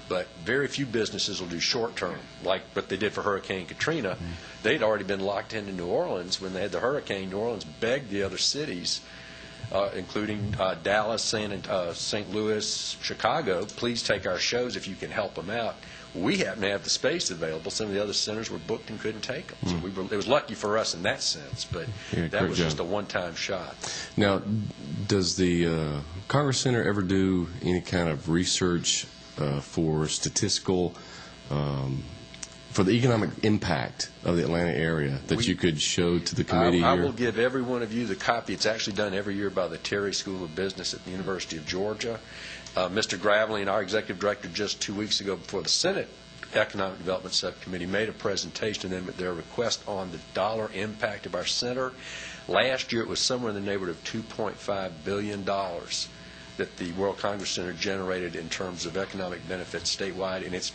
But very few businesses will do short-term, like what they did for Hurricane Katrina. They'd already been locked into New Orleans when they had the hurricane. New Orleans begged the other cities, including Dallas, St. Louis, Chicago, please take our shows if you can help them out. we happen to have the space available. Some of the other centers were booked and couldn't take them. So it was lucky for us in that sense, but that was just a one-time shot. Now, does the Congress Center ever do any kind of research for statistical, for the economic impact of the Atlanta area that you could show to the committee here? I will give every one of you the copy. It's actually done every year by the Terry School of Business at the University of Georgia. Mr. Gravely and our executive director just 2 weeks ago before the Senate Economic Development Subcommittee made a presentation to them at their request on the dollar impact of our center. Last year it was somewhere in the neighborhood of $2.5 billion that the World Congress Center generated in terms of economic benefits statewide, and it's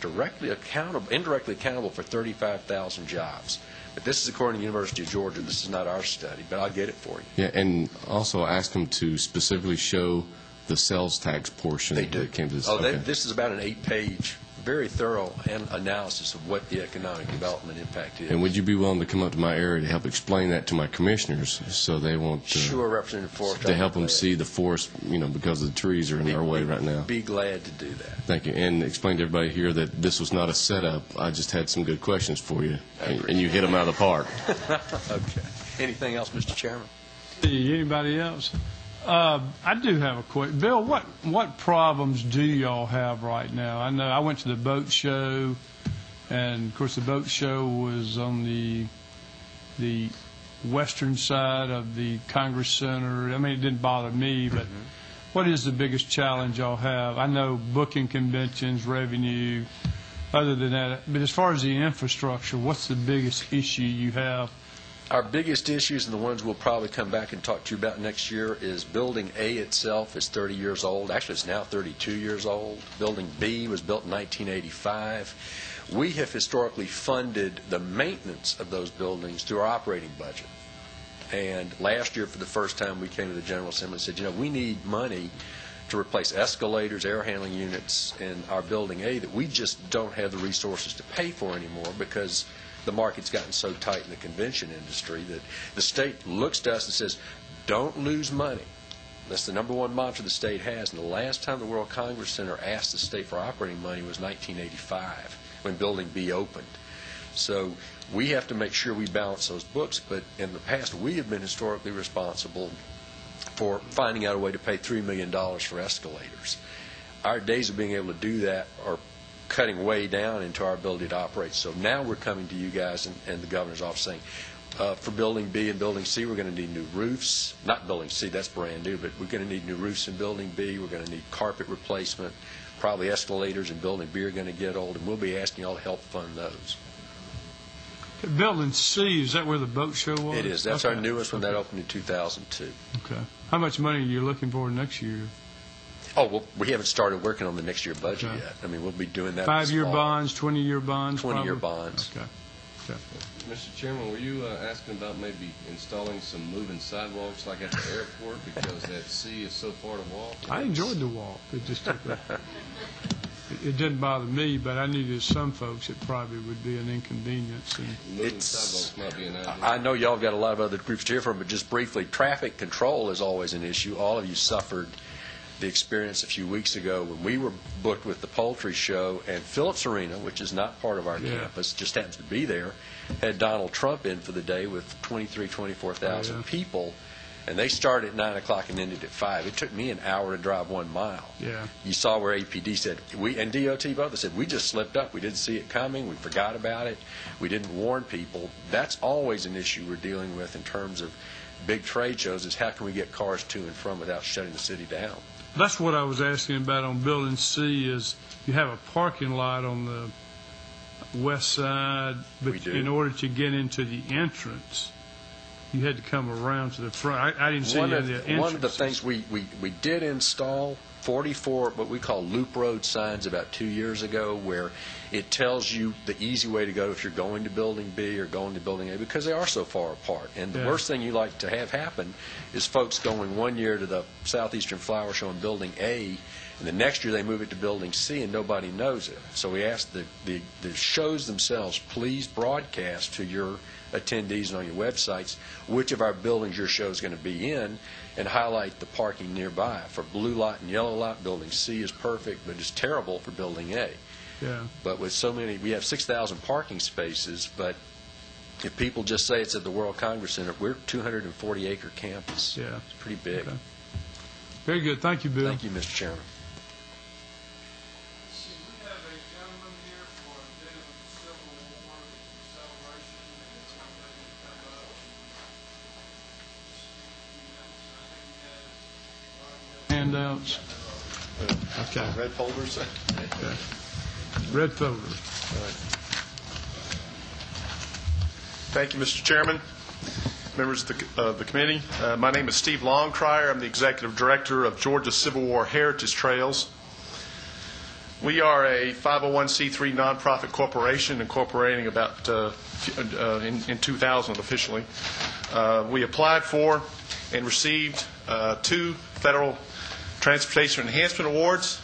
indirectly accountable for 35,000 jobs. But this is according to the University of Georgia. This is not our study, but I'll get it for you. Yeah, and also ask them to specifically show the sales tax portion. They do. That came to this. This is about an 8-page, very thorough analysis of what the economic development impact is. And would you be willing to come up to my area to help explain that to my commissioners so they won't... Sure, Representative Forrest. To help them see the forest, because the trees are in their way right now. Be glad to do that. Thank you. And explain to everybody here that this was not a setup. I just had some good questions for you, and you hit them out of the park. Okay. Anything else, Mr. Chairman? Anybody else? I do have a question. Bill, what problems do y'all have right now? I know I went to the boat show, and of course the boat show was on the western side of the Congress Center. I mean, it didn't bother me, but what is the biggest challenge y'all have? I know booking conventions, revenue, other than that, but as far as the infrastructure, what's the biggest issue you have? Our biggest issues, and the ones we'll probably come back and talk to you about next year, is Building A itself is 30 years old. Actually, it's now 32 years old. Building B was built in 1985. We have historically funded the maintenance of those buildings through our operating budget. And last year, for the first time, we came to the General Assembly and said, we need money to replace escalators, air handling units in our Building A that we just don't have the resources to pay for anymore because the market's gotten so tight in the convention industry that the state looks to us and says, don't lose money. That's the number one mantra the state has. And the last time the World Congress Center asked the state for operating money was 1985 when Building B opened. So we have to make sure we balance those books. But in the past, we have been historically responsible for finding out a way to pay $3 million for escalators. Our days of being able to do that are cutting way down into our ability to operate. So now we're coming to you guys and the governor's office saying, for Building B and Building C, we're going to need new roofs. Not Building C, that's brand new, but we're going to need new roofs in Building B. We're going to need carpet replacement. Probably escalators in Building B are going to get old, and we'll be asking y'all to help fund those. Building C, is that where the boat show was? It is. That's our newest one. That opened in 2002. Okay. How much money are you looking for next year? Oh, well, we haven't started working on the next year budget yet. I mean, we'll be doing that. 5-year bonds, 20-year bonds? 20-year bonds. Okay. Mr. Chairman, were you asking about maybe installing some moving sidewalks like at the airport because that C is so far to walk? I enjoyed the walk. It just took it didn't bother me, but I knew there's some folks it probably would be an inconvenience. Moving sidewalks might be an idea. I know y'all got a lot of other groups to hear from, but just briefly, traffic control is always an issue. All of you suffered the experience a few weeks ago when we were booked with the poultry show, and Phillips Arena, which is not part of our campus, just happens to be there, had Donald Trump in for the day with 24,000 people, and they started at 9 o'clock and ended at 5. It took me an hour to drive 1 mile. Yeah. You saw where APD said, and DOT both said, we just slipped up. We didn't see it coming. We forgot about it. We didn't warn people. That's always an issue we're dealing with in terms of big trade shows, is how can we get cars to and from without shutting the city down. That's what I was asking about on Building C, is you have a parking lot on the west side, but in order to get into the entrance, you had to come around to the front. I didn't see any of the entrances. One of the things we did install 44 what we call loop road signs about 2 years ago, where it tells you the easy way to go if you're going to Building B or going to Building A, because they are so far apart. And the worst thing you like to have happen is folks going 1 year to the Southeastern Flower Show in Building A, and the next year they move it to Building C and nobody knows it. So we asked the shows themselves, please broadcast to your attendees and on your websites which of our buildings your show is going to be in, and highlight the parking nearby. For blue lot and yellow lot, Building C is perfect, but it's terrible for Building A. Yeah. But with so many, we have 6,000 parking spaces, but if people just say it's at the World Congress Center, we're 240-acre campus. Yeah. It's pretty big. Okay. Very good. Thank you, Bill. Thank you, Mr. Chairman. We have a gentleman here for a bit of the Civil War celebration, and it's something to come up. Handouts. Okay. Red folders? Okay. Red folder. Thank you, Mr. Chairman, members of the committee. My name is Steve Longcrier. I'm the Executive Director of Georgia Civil War Heritage Trails. We are a 501c3 nonprofit corporation incorporating about in 2000 officially. We applied for and received 2 federal Transportation Enhancement Awards.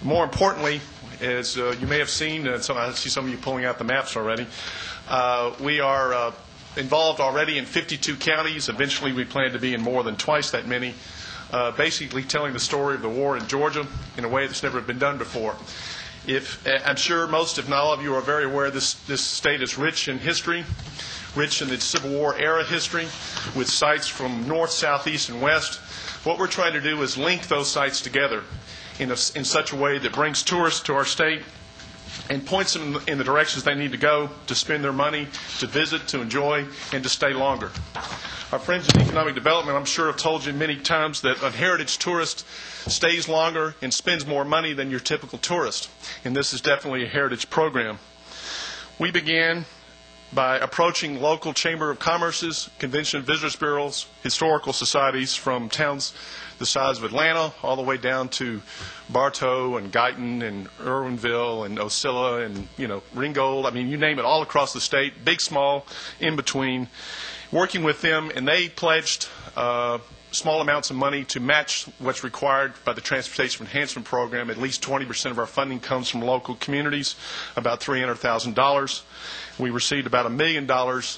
More importantly, as you may have seen, I see some of you pulling out the maps already, we are involved already in 52 counties. Eventually, we plan to be in more than twice that many, basically telling the story of the war in Georgia in a way that's never been done before. I'm sure most, if not all of you, are very aware this state is rich in history, rich in the Civil War era history, with sites from north, south, east, and west. What we're trying to do is link those sites together in such a way that brings tourists to our state and points them in the directions they need to go to spend their money, to visit, to enjoy, and to stay longer. Our friends in economic development, I'm sure, have told you many times that a heritage tourist stays longer and spends more money than your typical tourist, and this is definitely a heritage program. We began by approaching local Chamber of Commerce's, Convention and Visitors Bureaus, historical societies from towns the size of Atlanta all the way down to Bartow and Guyton and Irwinville and Ocilla and, Ringgold. I mean, you name it, all across the state, big, small, in between, working with them, and they pledged small amounts of money to match what's required by the Transportation Enhancement Program. At least 20% of our funding comes from local communities, about $300,000. We received about $1 million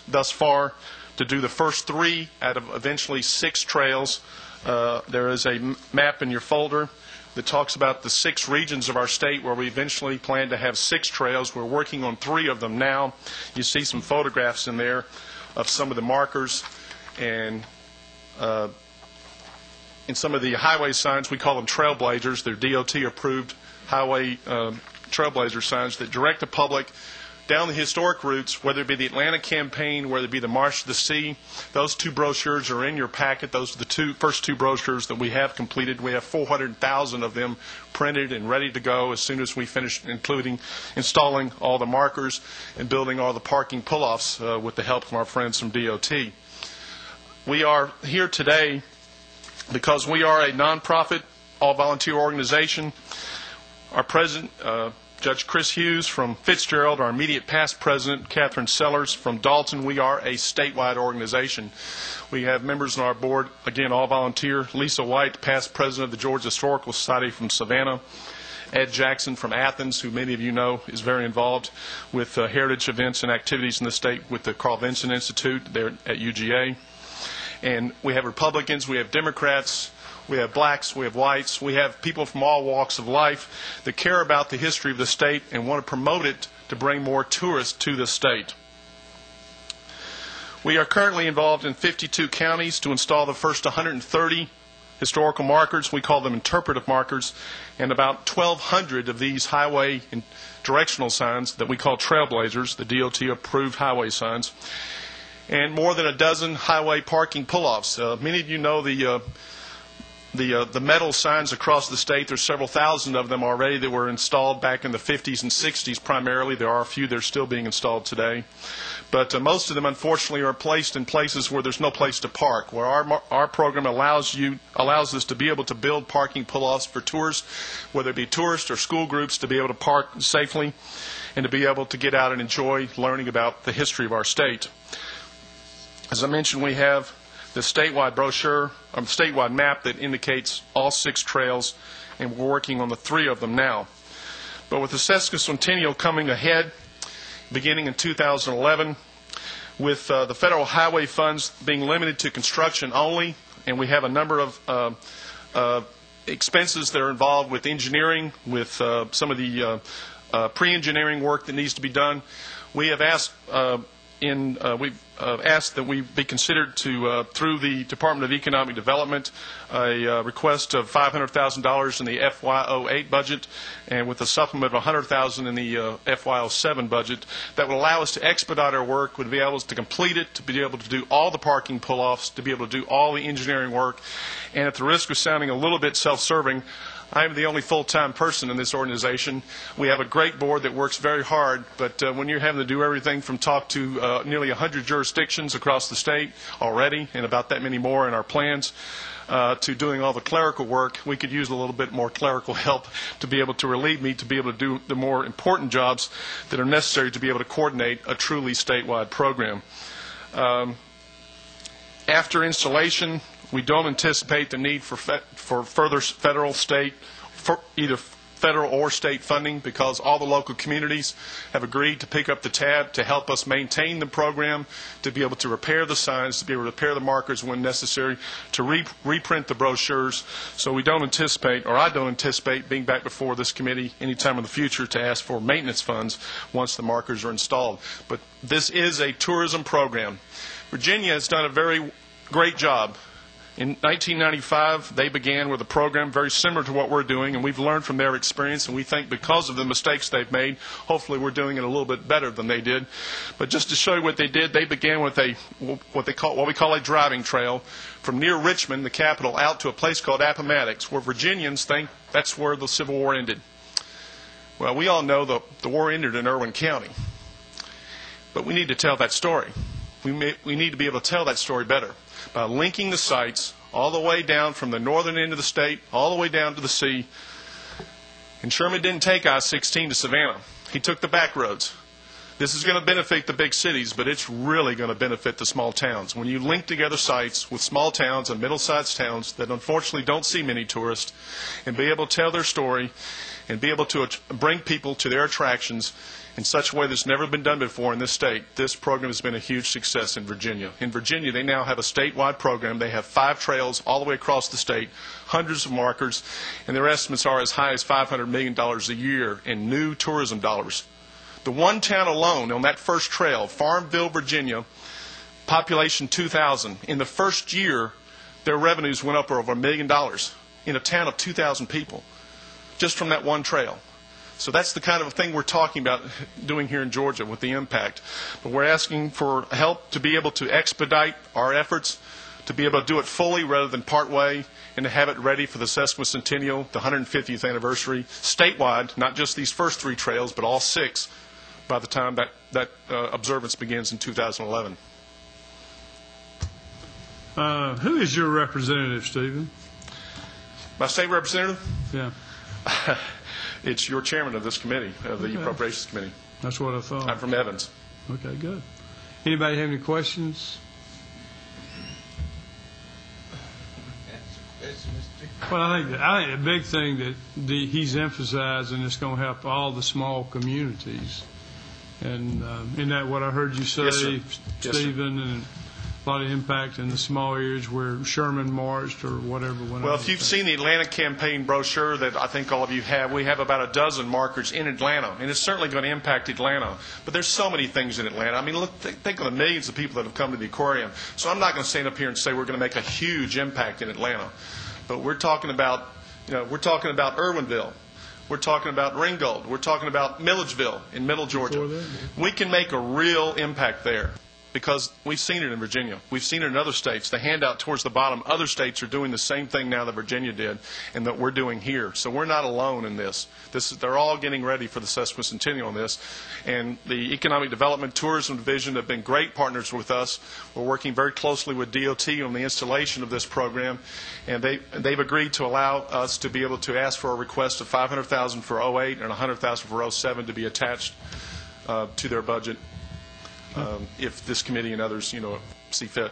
thus far to do the first 3 out of eventually 6 trails. There is a map in your folder that talks about the 6 regions of our state where we eventually plan to have 6 trails. We're working on 3 of them now. You see some photographs in there of some of the markers and some of the highway signs. We call them trailblazers. They're DOT-approved highway trailblazer signs that direct the public down the historic routes, whether it be the Atlanta campaign, whether it be the March to the Sea. Those 2 brochures are in your packet. Those are the first 2 brochures that we have completed. We have 400,000 of them printed and ready to go as soon as we finish installing all the markers and building all the parking pull-offs with the help from our friends from DOT. We are here today because we are a nonprofit, all-volunteer organization. Our president, Judge Chris Hughes from Fitzgerald, our immediate past president, Catherine Sellers from Dalton. We are a statewide organization. We have members on our board, again, all volunteer. Lisa White, past president of the Georgia Historical Society from Savannah. Ed Jackson from Athens, who many of you know is very involved with heritage events and activities in the state with the Carl Vinson Institute there at UGA. And we have Republicans, we have Democrats, we have blacks, we have whites, we have people from all walks of life that care about the history of the state and want to promote it to bring more tourists to the state. We are currently involved in 52 counties to install the first 130 historical markers. We call them interpretive markers, and about 1,200 of these highway and directional signs that we call trailblazers, the DOT-approved highway signs, and more than a dozen highway parking pull-offs. Many of you know the metal signs across the state. There's several thousand of them already that were installed back in the 50s and 60s primarily. There are a few that are still being installed today. But most of them, unfortunately, are placed in places where there's no place to park, where our program allows us to be able to build parking pull-offs for tourists, whether it be tourists or school groups, to be able to park safely and to be able to get out and enjoy learning about the history of our state. As I mentioned, we have the statewide brochure, or the statewide map that indicates all 6 trails, and we're working on the 3 of them now. But with the sesquicentennial coming ahead, beginning in 2011, with the federal highway funds being limited to construction only, and we have a number of expenses that are involved with engineering, with some of the pre-engineering work that needs to be done. We have asked asked that we be considered to, through the Department of Economic Development, a request of $500,000 in the FY08 budget, and with a supplement of $100,000 in the FY07 budget, that would allow us to expedite our work, would be able to complete it, to be able to do all the parking pull-offs, to be able to do all the engineering work. And at the risk of sounding a little bit self-serving, I am the only full-time person in this organization. We have a great board that works very hard, but when you're having to do everything from talk to nearly 100 jurisdictions across the state already, and about that many more in our plans, to doing all the clerical work, we could use a little bit more clerical help to be able to relieve me, to be able to do the more important jobs that are necessary to be able to coordinate a truly statewide program. After installation, we don't anticipate the need for further federal, state, either federal or state funding, because all the local communities have agreed to pick up the tab to help us maintain the program, to be able to repair the signs, to be able to repair the markers when necessary, to reprint the brochures. So we don't anticipate, or I don't anticipate, being back before this committee anytime in the future to ask for maintenance funds once the markers are installed. But this is a tourism program. Virginia has done a very great job. In 1995, they began with a program very similar to what we're doing, and we've learned from their experience, and we think because of the mistakes they've made, hopefully we're doing it a little bit better than they did. But just to show you what they did, they began with what we call a driving trail from near Richmond, the capital, out to a place called Appomattox, where Virginians think that's where the Civil War ended. Well, we all know the war ended in Irwin County, but we need to tell that story. We need to be able to tell that story better by linking the sites all the way down from the northern end of the state, all the way down to the sea. And Sherman didn't take I-16 to Savannah. He took the back roads. This is going to benefit the big cities, but it's really going to benefit the small towns. When you link together sites with small towns and middle-sized towns that unfortunately don't see many tourists, and be able to tell their story and be able to bring people to their attractions in such a way that's never been done before in this state, this program has been a huge success in Virginia. In Virginia, they now have a statewide program. They have 5 trails all the way across the state, hundreds of markers, and their estimates are as high as $500 million a year in new tourism dollars. The one town alone on that first trail, Farmville, Virginia, population 2,000. In the first year, their revenues went up over $1 million in a town of 2,000 people, just from that one trail. So that's the kind of thing we're talking about doing here in Georgia with the impact. But we're asking for help to be able to expedite our efforts, to be able to do it fully rather than part way, and to have it ready for the sesquicentennial, the 150th anniversary, statewide, not just these first 3 trails, but all 6, by the time that observance begins in 2011. Who is your representative, Stephen? My state representative? Yeah. It's your chairman of this committee, of the Appropriations Committee. That's what I thought. I'm from Evans. Okay, good. Anybody have any questions? Well, I think the big thing that he's emphasizing is going to help all the small communities. And isn't that what I heard you say, yes, sir. Stephen? And a lot of impact in the small areas where Sherman marched or whatever went on. Well, if you've seen the Atlanta campaign brochure that I think all of you have, we have about a dozen markers in Atlanta, and it's certainly going to impact Atlanta. But there's so many things in Atlanta. I mean, look, think of the millions of people that have come to the aquarium. So I'm not going to stand up here and say we're going to make a huge impact in Atlanta. But we're talking about, Irwinville. We're talking about Ringgold. We're talking about Milledgeville in Middle Georgia. We can make a real impact there, because we've seen it in Virginia. We've seen it in other states. The handout towards the bottom, other states are doing the same thing now that Virginia did and that we're doing here. So we're not alone in this. They're all getting ready for the sesquicentennial on this. And the Economic Development Tourism Division have been great partners with us. We're working very closely with DOT on the installation of this program. And they've agreed to allow us to be able to ask for a request of $500,000 for 08 and $100,000 for 07 to be attached to their budget. If this committee and others, see fit.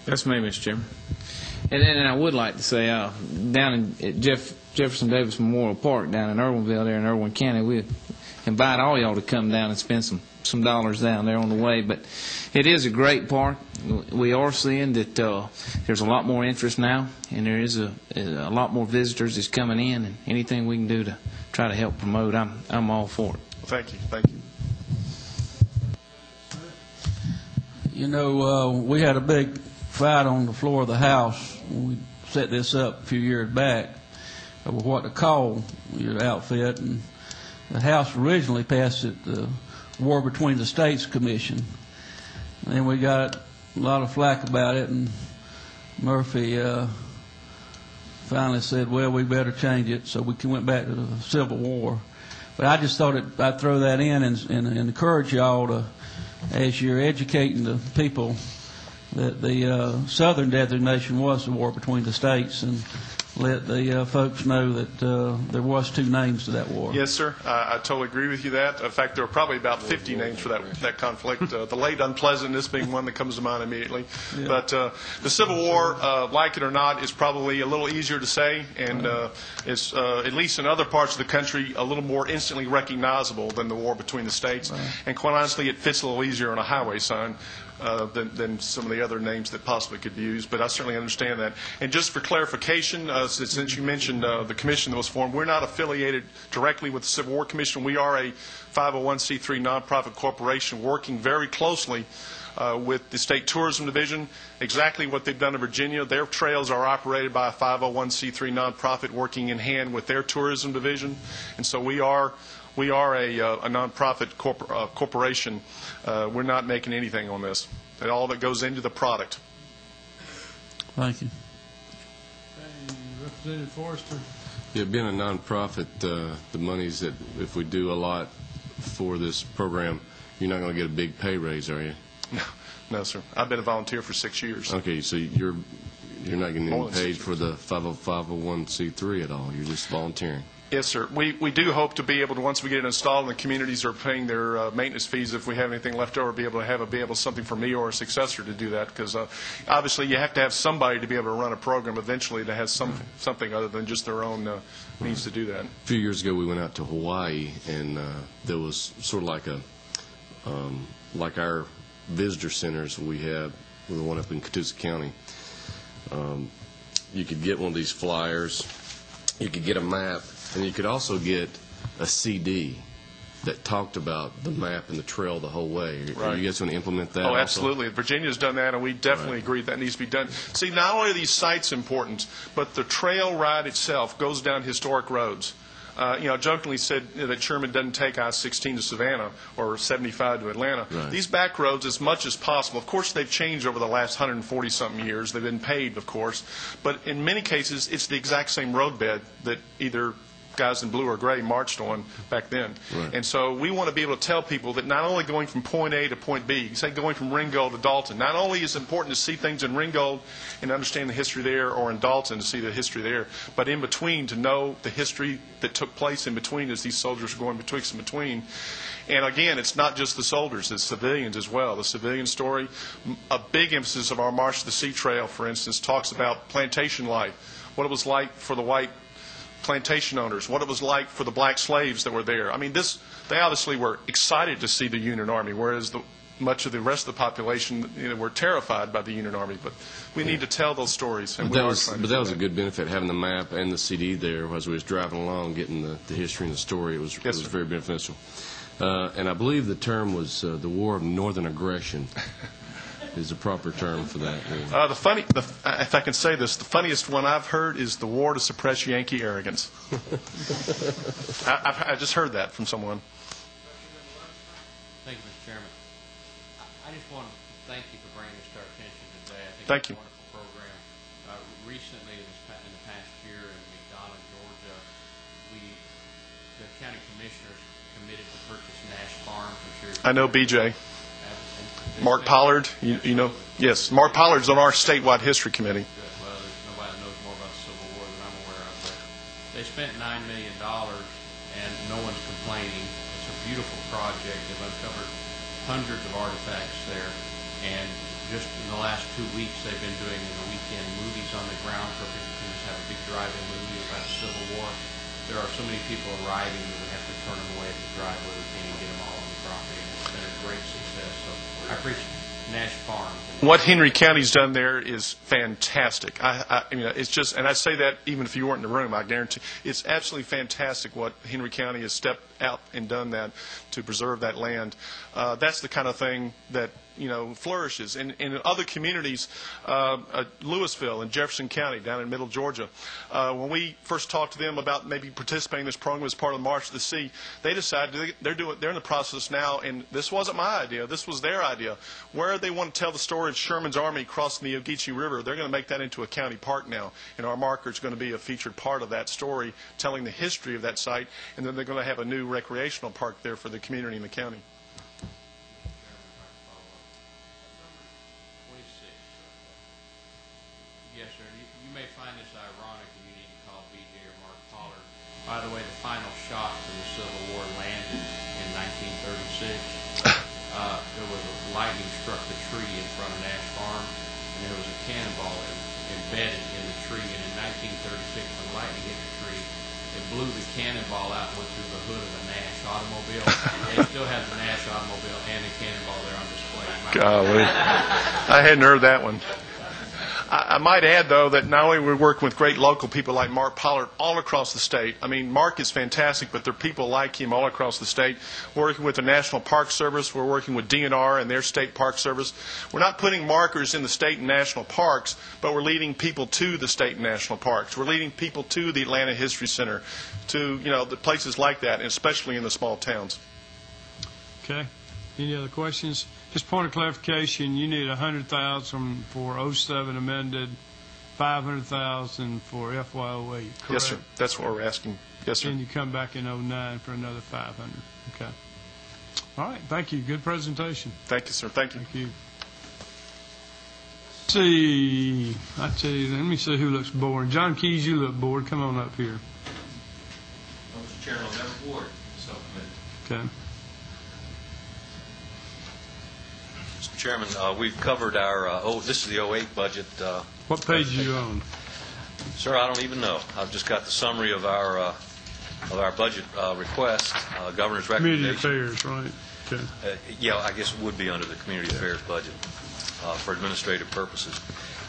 That's me, Mr. Chairman. And I would like to say, down in Jefferson Davis Memorial Park, down in Irwinville, there in Irwin County, invite all y'all to come down and spend some dollars down there on the way. But it is a great park. We are seeing that there's a lot more interest now, and there is a lot more visitors that's coming in, and anything we can do to try to help promote, I'm all for it. Thank you. Thank you. You know, we had a big fight on the floor of the House when we set this up a few years back over what to call your outfit, and the House originally passed it the War Between the States Commission. And then we got a lot of flack about it, and Murphy finally said, well, we better change it, so we went back to the Civil War. But I just thought I'd throw that in and encourage y'all to, as you're educating the people, that the Southern designation was the War Between the States, and let the folks know that there was two names to that war. Yes, sir. I totally agree with you that. In fact, there were probably about 50 names for that conflict. The late unpleasantness being one that comes to mind immediately. Yeah. But the Civil War, like it or not, is probably a little easier to say, and it's at least in other parts of the country a little more instantly recognizable than the War Between the States. Right. And quite honestly, it fits a little easier on a highway sign than some of the other names that possibly could be used. But I certainly understand that. And just for clarification, since you mentioned the commission that was formed, we're not affiliated directly with the Civil War Commission. We are a 501c3 nonprofit corporation working very closely with the State Tourism Division. Exactly what they've done in Virginia. Their trails are operated by a 501c3 nonprofit working in hand with their tourism division. And so we are a nonprofit corporation. We're not making anything on this. And all that goes into the product. Thank you. Representative Forrester. Yeah, being a nonprofit, the monies that if we do a lot for this program, you're not going to get a big pay raise, are you? No, sir. I've been a volunteer for 6 years. Okay, so you're not getting paid for the 501c3 at all. You're just volunteering. Yes, sir. We do hope to be able to, once we get it installed and the communities are paying their maintenance fees, if we have anything left over, be able to have something for me or a successor to do that. Because obviously you have to have somebody to be able to run a program eventually that has something other than just their own means to do that. A few years ago we went out to Hawaii, and there was sort of like our visitor centers we have, the one up in Catoosa County. You could get one of these flyers, you could get a map, and you could also get a CD that talked about the map and the trail the whole way. Right. Are you guys going to implement that? Oh, absolutely. Virginia's done that, and we definitely agree that needs to be done. See, not only are these sites important, but the trail ride itself goes down historic roads. Jokingly said that Sherman doesn't take I-16 to Savannah or 75 to Atlanta. Right. These back roads, as much as possible, of course, they've changed over the last 140-something years. They've been paved, of course. But in many cases, it's the exact same roadbed that either guys in blue or gray marched on back then. Right. And so we want to be able to tell people that not only going from point A to point B, say going from Ringgold to Dalton, not only is it important to see things in Ringgold and understand the history there, or in Dalton to see the history there, but in between to know the history that took place in between as these soldiers are going betwixt and between. And again, it's not just the soldiers, it's civilians as well. The civilian story, a big emphasis of our March to the Sea Trail, for instance, talks about plantation life, what it was like for the white plantation owners, what it was like for the black slaves that were there. I mean, they obviously were excited to see the Union Army, whereas much of the rest of the population were terrified by the Union Army. But we need to tell those stories. And that was a good benefit, having the map and the CD there as we was driving along, getting the history and the story. It was very beneficial. And I believe the term was the War of Northern Aggression. Is the proper term for that? If I can say this, the funniest one I've heard is the war to suppress Yankee arrogance. I just heard that from someone. Thank you, Mr. Chairman. I just want to thank you for bringing this to our attention today. I think thank it's a wonderful program. Recently, in the past year in McDonough, Georgia, the county commissioners committed to purchase Nash Farms. I know BJ. Mark Pollard, you know, yes, Mark Pollard's on our statewide history committee. Good. Well, nobody knows more about the Civil War than I'm aware of, but they spent $9 million and no one's complaining. It's a beautiful project. They've uncovered hundreds of artifacts there, and just in the last 2 weeks they've been doing weekend movies on the ground for people to just have a big drive-in movie about the Civil War. there are so many people arriving that we have to turn them away at the driveway. We can't even get them all on the property. And it's been a great success. So I appreciate Nash Farms. What Henry County's done there is fantastic. It's just, and I say that even if you weren't in the room, I guarantee it's absolutely fantastic what Henry County has stepped out and done that to preserve that land. That's the kind of thing that flourishes. And in other communities, Louisville and Jefferson County down in middle Georgia, when we first talked to them about maybe participating in this program as part of the March to the Sea, they decided they're in the process now, and this wasn't my idea, this was their idea, where they want to tell the story of Sherman's Army crossing the Ogeechee River. They're going to make that into a county park now, and our marker is going to be a featured part of that story, telling the history of that site, and then they're going to have a new recreational park there for the community in the county. Yes, sir. You may find this ironic and you need to call BJ or Mark Pollard. By the way, the final shot from the Civil War landed in 1936. There was a lightning struck the tree in front of Nash Farm, and there was a cannonball embedded in the tree. And in 1936, when lightning hit the tree, it blew the cannonball out and went through the hood of the Nash automobile. They still have the Nash automobile and the cannonball there on display. Golly. I hadn't heard that one. I might add, though, that not only we're working with great local people like Mark Pollard all across the state. I mean, Mark is fantastic, but there are people like him all across the state. We're working with the National Park Service. We're working with DNR and their state park service. We're not putting markers in the state and national parks, but we're leading people to the state and national parks. We're leading people to the Atlanta History Center, to the places like that, and especially in the small towns. Okay. Any other questions? Just point of clarification, you need $100,000 for 07 amended, $500,000 for FY08, correct? Yes, sir. That's what we're asking. Yes, sir. Then you come back in 09 for another $500. Okay. All right. Thank you. Good presentation. Thank you, sir. Thank you. Thank you. Let's see. I tell you, let me see who looks bored. John Keys, you look bored. Come on up here. Mr. Chairman, I'm never bored. Okay. Mr. Chairman, we've covered our, this is the 08 budget. What page are you on? Sir, I don't even know. I've just got the summary of our budget request, governor's recommendation. Community affairs, right? Okay. Yeah, I guess it would be under the community affairs budget for administrative purposes.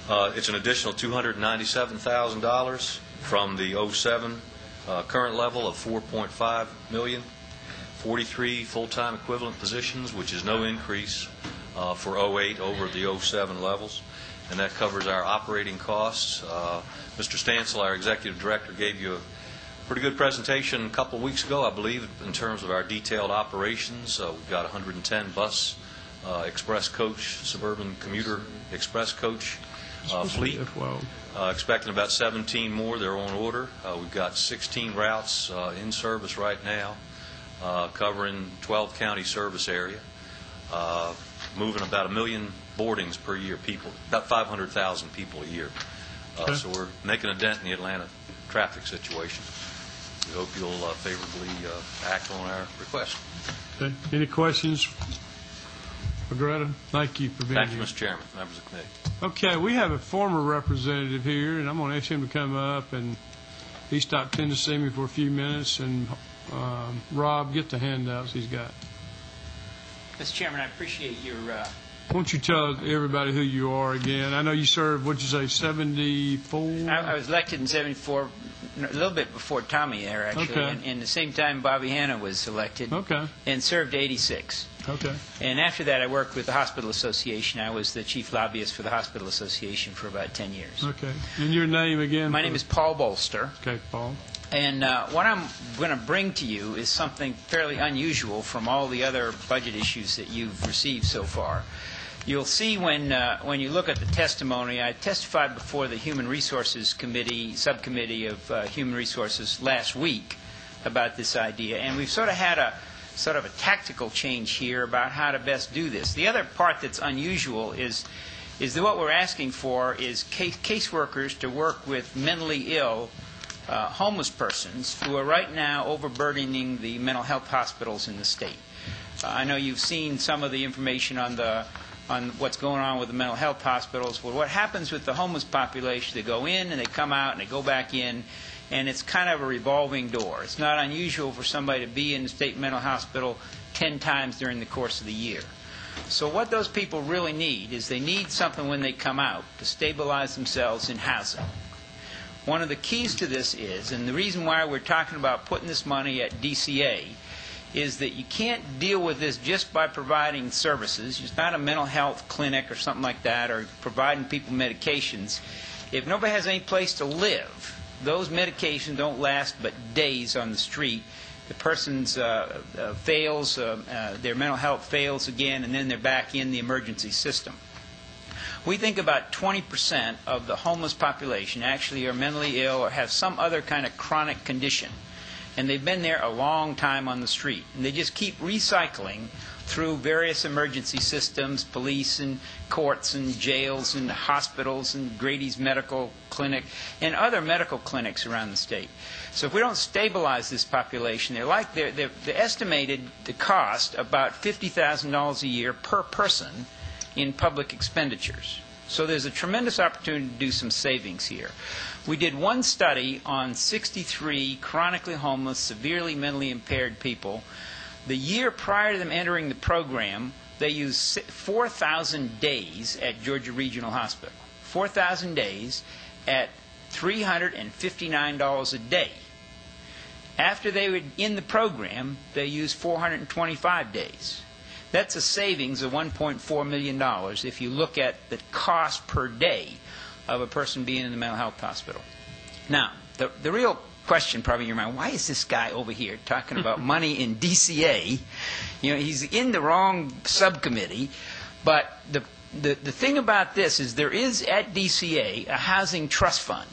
It's an additional $297,000 from the 07 current level of $4.5 million, 43 full-time equivalent positions, which is no increase for 08 over the 07 levels, and that covers our operating costs. Mr. Stansel, our executive director, gave you a pretty good presentation a couple of weeks ago, I believe, in terms of our detailed operations. We've got 110 bus express coach, suburban commuter express coach fleet. Expecting about 17 more. They're on order. We've got 16 routes in service right now, covering 12 county service area, moving about 1 million boardings per year, people, about 500,000 people a year. So we're making a dent in the Atlanta traffic situation. We hope you'll favorably act on our request. Okay. Any questions for Greta? Thank you for being here. Thank you, Mr. Chairman, members of the committee. Okay, we have a former representative here, and I'm going to ask him to come up, and he stopped in to see me for a few minutes. And Rob, get the handouts he's got. Mr. Chairman, I appreciate your... Won't you tell everybody who you are again? I know you served, what'd you say, 74? I was elected in 74, a little bit before Tommy there, actually. Okay. And the same time Bobby Hanna was elected. Okay. And served 86. Okay. And after that, I worked with the Hospital Association. I was the chief lobbyist for the Hospital Association for about 10 years. Okay. And your name again? My name is Paul Bolster. Okay, Paul. And what I'm going to bring to you is something fairly unusual from all the other budget issues that you've received so far. You'll see when you look at the testimony, I testified before the Human Resources Committee, Subcommittee of Human Resources last week about this idea, and we've sort of had a tactical change here about how to best do this. The other part that's unusual is that what we're asking for is caseworkers to work with mentally ill homeless persons who are right now overburdening the mental health hospitals in the state. I know you've seen some of the information on what's going on with the mental health hospitals. Well, what happens with the homeless population, they go in and they come out and they go back in, and it's kind of a revolving door. It's not unusual for somebody to be in the state mental hospital 10 times during the course of the year. So what those people really need is they need something when they come out to stabilize themselves in housing. One of the keys to this is, and the reason why we're talking about putting this money at DCA, is that you can't deal with this just by providing services. It's not a mental health clinic or something like that, or providing people medications. If nobody has any place to live, those medications don't last but days on the street. The person's fails, their mental health fails again, and then they're back in the emergency system. We think about 20% of the homeless population actually are mentally ill or have some other kind of chronic condition. And they've been there a long time on the street. And they just keep recycling through various emergency systems, police and courts and jails and hospitals and Grady's Medical Clinic and other medical clinics around the state. So if we don't stabilize this population, they're estimated to cost about $50,000 a year per person in public expenditures. So there's a tremendous opportunity to do some savings here. We did one study on 63 chronically homeless, severely mentally impaired people. The year prior to them entering the program, they used 4,000 days at Georgia Regional Hospital. 4,000 days at $359 a day. After they were in the program, they used 425 days. That's a savings of $1.4 million if you look at the cost per day of a person being in the mental health hospital. Now, the real question probably in your mind, why is this guy over here talking about money in DCA? You know, he's in the wrong subcommittee. But the thing about this is there is at DCA a housing trust fund.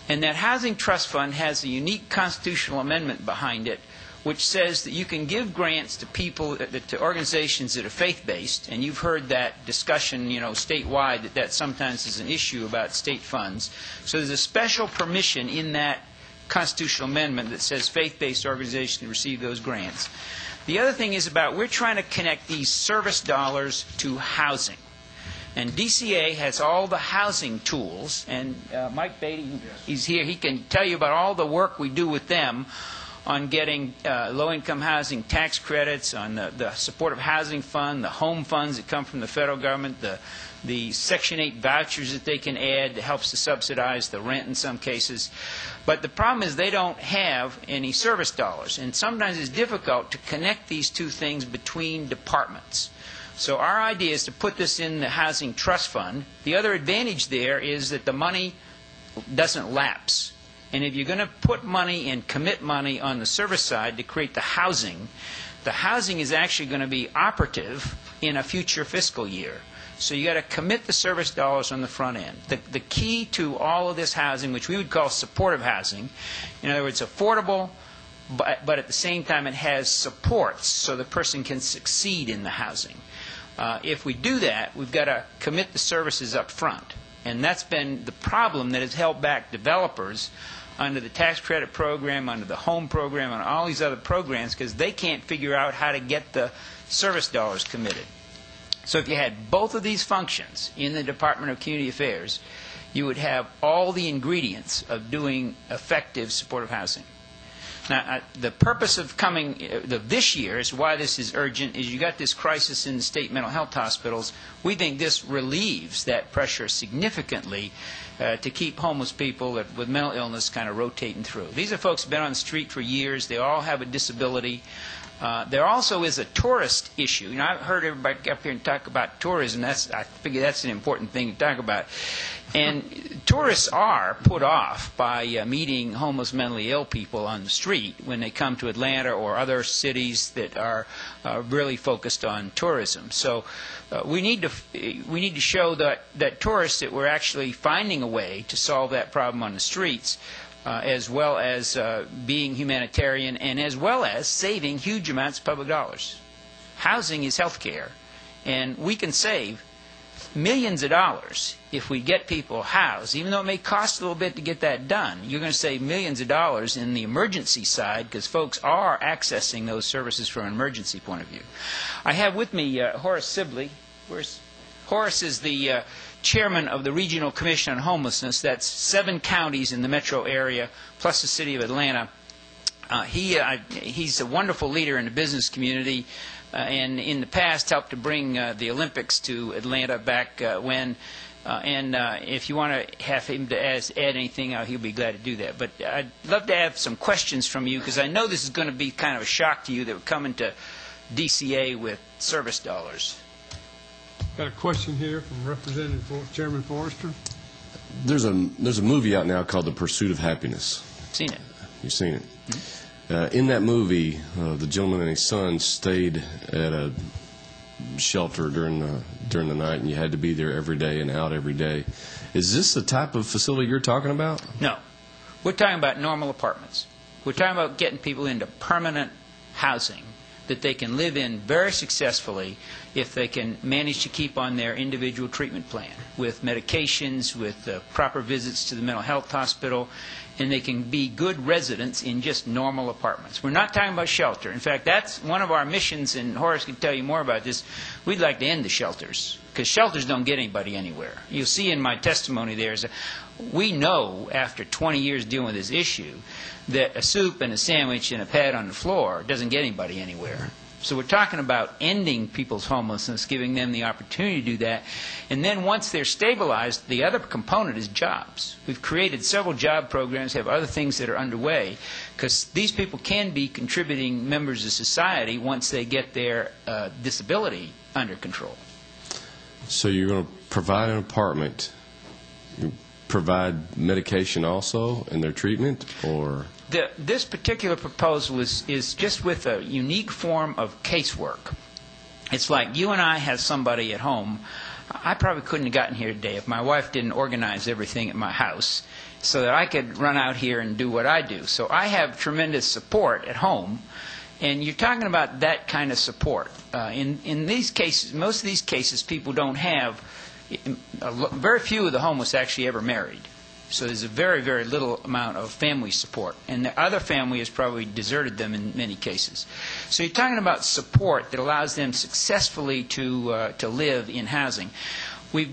And that housing trust fund has a unique constitutional amendment behind it which says that you can give grants to people, to organizations that are faith-based, and you've heard that discussion, you know, statewide, that sometimes is an issue about state funds. So there's a special permission in that constitutional amendment that says faith-based organizations receive those grants. The other thing is about we're trying to connect these service dollars to housing. And DCA has all the housing tools, and Mike Beatty, he's here, he can tell you about all the work we do with them on getting low-income housing tax credits, on the supportive housing fund, the home funds that come from the federal government, the Section 8 vouchers that they can add that helps to subsidize the rent in some cases. But the problem is they don't have any service dollars, and sometimes it's difficult to connect these two things between departments. So our idea is to put this in the Housing Trust Fund. The other advantage there is that the money doesn't lapse. And if you're going to put money and commit money on the service side to create the housing is actually going to be operative in a future fiscal year. So you got to commit the service dollars on the front end. The key to all of this housing, which we would call supportive housing, in other words, affordable, but at the same time it has supports so the person can succeed in the housing. If we do that, we've got to commit the services up front. And that's been the problem that has held back developers under the tax credit program, under the home program, and all these other programs, because they can't figure out how to get the service dollars committed. So if you had both of these functions in the Department of Community Affairs, you would have all the ingredients of doing effective supportive housing. Now, the purpose of coming this year, is why this is urgent, is you got this crisis in the state mental health hospitals. We think this relieves that pressure significantly to keep homeless people with mental illness kind of rotating through. These are folks who have been on the street for years. They all have a disability. There also is a tourist issue. You know, I've heard everybody up here and talk about tourism. I figure that's an important thing to talk about. And tourists are put off by meeting homeless mentally ill people on the street when they come to Atlanta or other cities that are really focused on tourism. So we need to show that tourists that we're actually finding a way to solve that problem on the streets, as well as being humanitarian, and as well as saving huge amounts of public dollars. Housing is health care, and we can save millions of dollars if we get people housed. Even though it may cost a little bit to get that done, you're going to save millions of dollars in the emergency side because folks are accessing those services from an emergency point of view. I have with me Horace Sibley. Where's Horace is the chairman of the Regional Commission on Homelessness. That's 7 counties in the metro area, plus the city of Atlanta. He's a wonderful leader in the business community, and in the past helped to bring the Olympics to Atlanta back when. And if you want to have him to add anything, he'll be glad to do that. But I'd love to have some questions from you, because I know this is going to be kind of a shock to you that we're coming to DCA with service dollars. Got a question here from Representative Chairman Forrester. There's a movie out now called The Pursuit of Happiness. Seen it. You've seen it. Mm-hmm. In that movie, the gentleman and his son stayed at a shelter during the night, and you had to be there every day and out every day. Is this the type of facility you're talking about? No. We're talking about normal apartments. We're talking about getting people into permanent housing that they can live in very successfully if they can manage to keep on their individual treatment plan with medications, with proper visits to the mental health hospital, and they can be good residents in just normal apartments. We're not talking about shelter. In fact, that's one of our missions, and Horace can tell you more about this. We'd like to end the shelters, because shelters don't get anybody anywhere. You'll see in my testimony there is we know after 20 years dealing with this issue that a soup and a sandwich and a pad on the floor doesn't get anybody anywhere. So we're talking about ending people's homelessness, giving them the opportunity to do that. And then once they're stabilized, the other component is jobs. We've created several job programs, have other things that are underway, because these people can be contributing members of society once they get their disability under control. So you're going to provide an apartment, you provide medication also in their treatment, or? This particular proposal is just with a unique form of casework. It's like you and I have somebody at home. I probably couldn't have gotten here today if my wife didn't organize everything at my house so that I could run out here and do what I do. So I have tremendous support at home, and you're talking about that kind of support. In these cases, most of these cases, people don't have, very few of the homeless actually ever married. So there's a very, very little amount of family support. And the other family has probably deserted them in many cases. So you're talking about support that allows them successfully to live in housing. We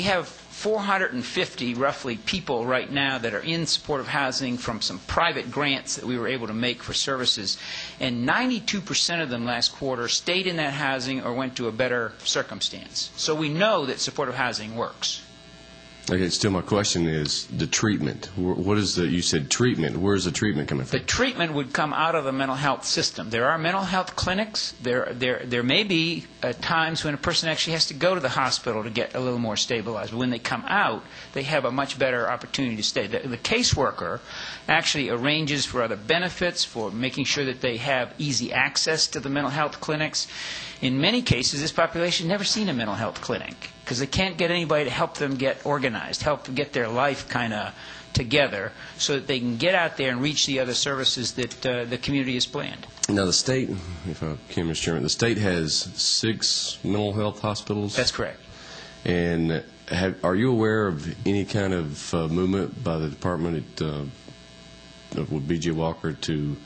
have 450 roughly people right now that are in supportive housing from some private grants that we were able to make for services. And 92% of them last quarter stayed in that housing or went to a better circumstance. So we know that supportive housing works. Okay, still my question is the treatment. What is you said treatment. Where is the treatment coming from? The treatment would come out of the mental health system. There are mental health clinics. There may be times when a person actually has to go to the hospital to get a little more stabilized. But when they come out, they have a much better opportunity to stay. The caseworker actually arranges for other benefits, for making sure that they have easy access to the mental health clinics. In many cases, this population has never seen a mental health clinic because they can't get anybody to help them get organized, help them get their life kind of together so that they can get out there and reach the other services that the community has planned. Now, the state, if I can, Mr. Chairman, the state has 6 mental health hospitals? That's correct. And are you aware of any kind of movement by the department with B.J. Walker to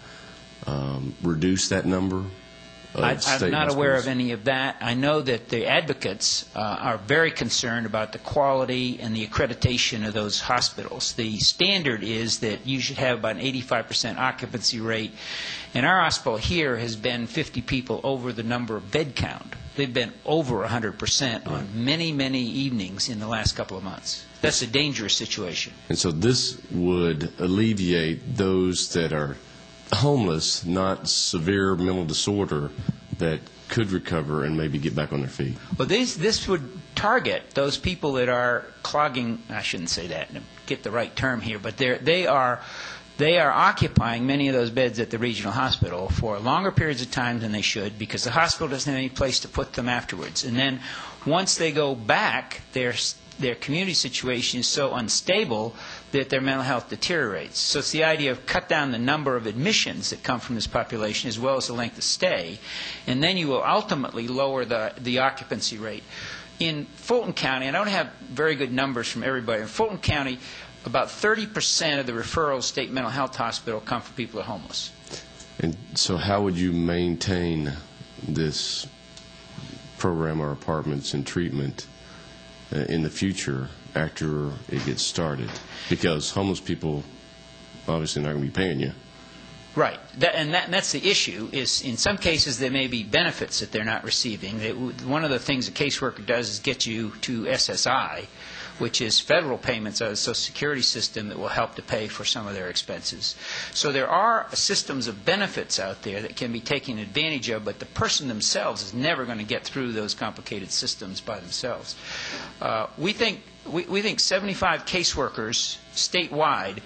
reduce that number? I'm not aware of any of that. I know that the advocates are very concerned about the quality and the accreditation of those hospitals. The standard is that you should have about an 85% occupancy rate, and our hospital here has been 50 people over the number of bed count. They've been over 100% on many, many evenings in the last couple of months. That's a dangerous situation. And so this would alleviate those that are homeless, not severe mental disorder, that could recover and maybe get back on their feet. Well, this would target those people that are clogging, I shouldn't say that, get the right term here, but they are occupying many of those beds at the regional hospital for longer periods of time than they should because the hospital doesn't have any place to put them afterwards. And then once they go back, their community situation is so unstable that their mental health deteriorates. So it's the idea of cut down the number of admissions that come from this population as well as the length of stay, and then you will ultimately lower the occupancy rate. In Fulton County, and I don't have very good numbers from everybody, in Fulton County, about 30% of the referrals state mental health hospital come from people who are homeless. And so how would you maintain this program or apartments and treatment in the future after it gets started? Because homeless people obviously not going to be paying you. Right. That's the issue, is in some cases there may be benefits that they're not receiving. One of the things a caseworker does is get you to SSI, which is federal payments out of the Social Security system that will help to pay for some of their expenses. So there are systems of benefits out there that can be taken advantage of, but the person themselves is never going to get through those complicated systems by themselves. We think 75 caseworkers statewide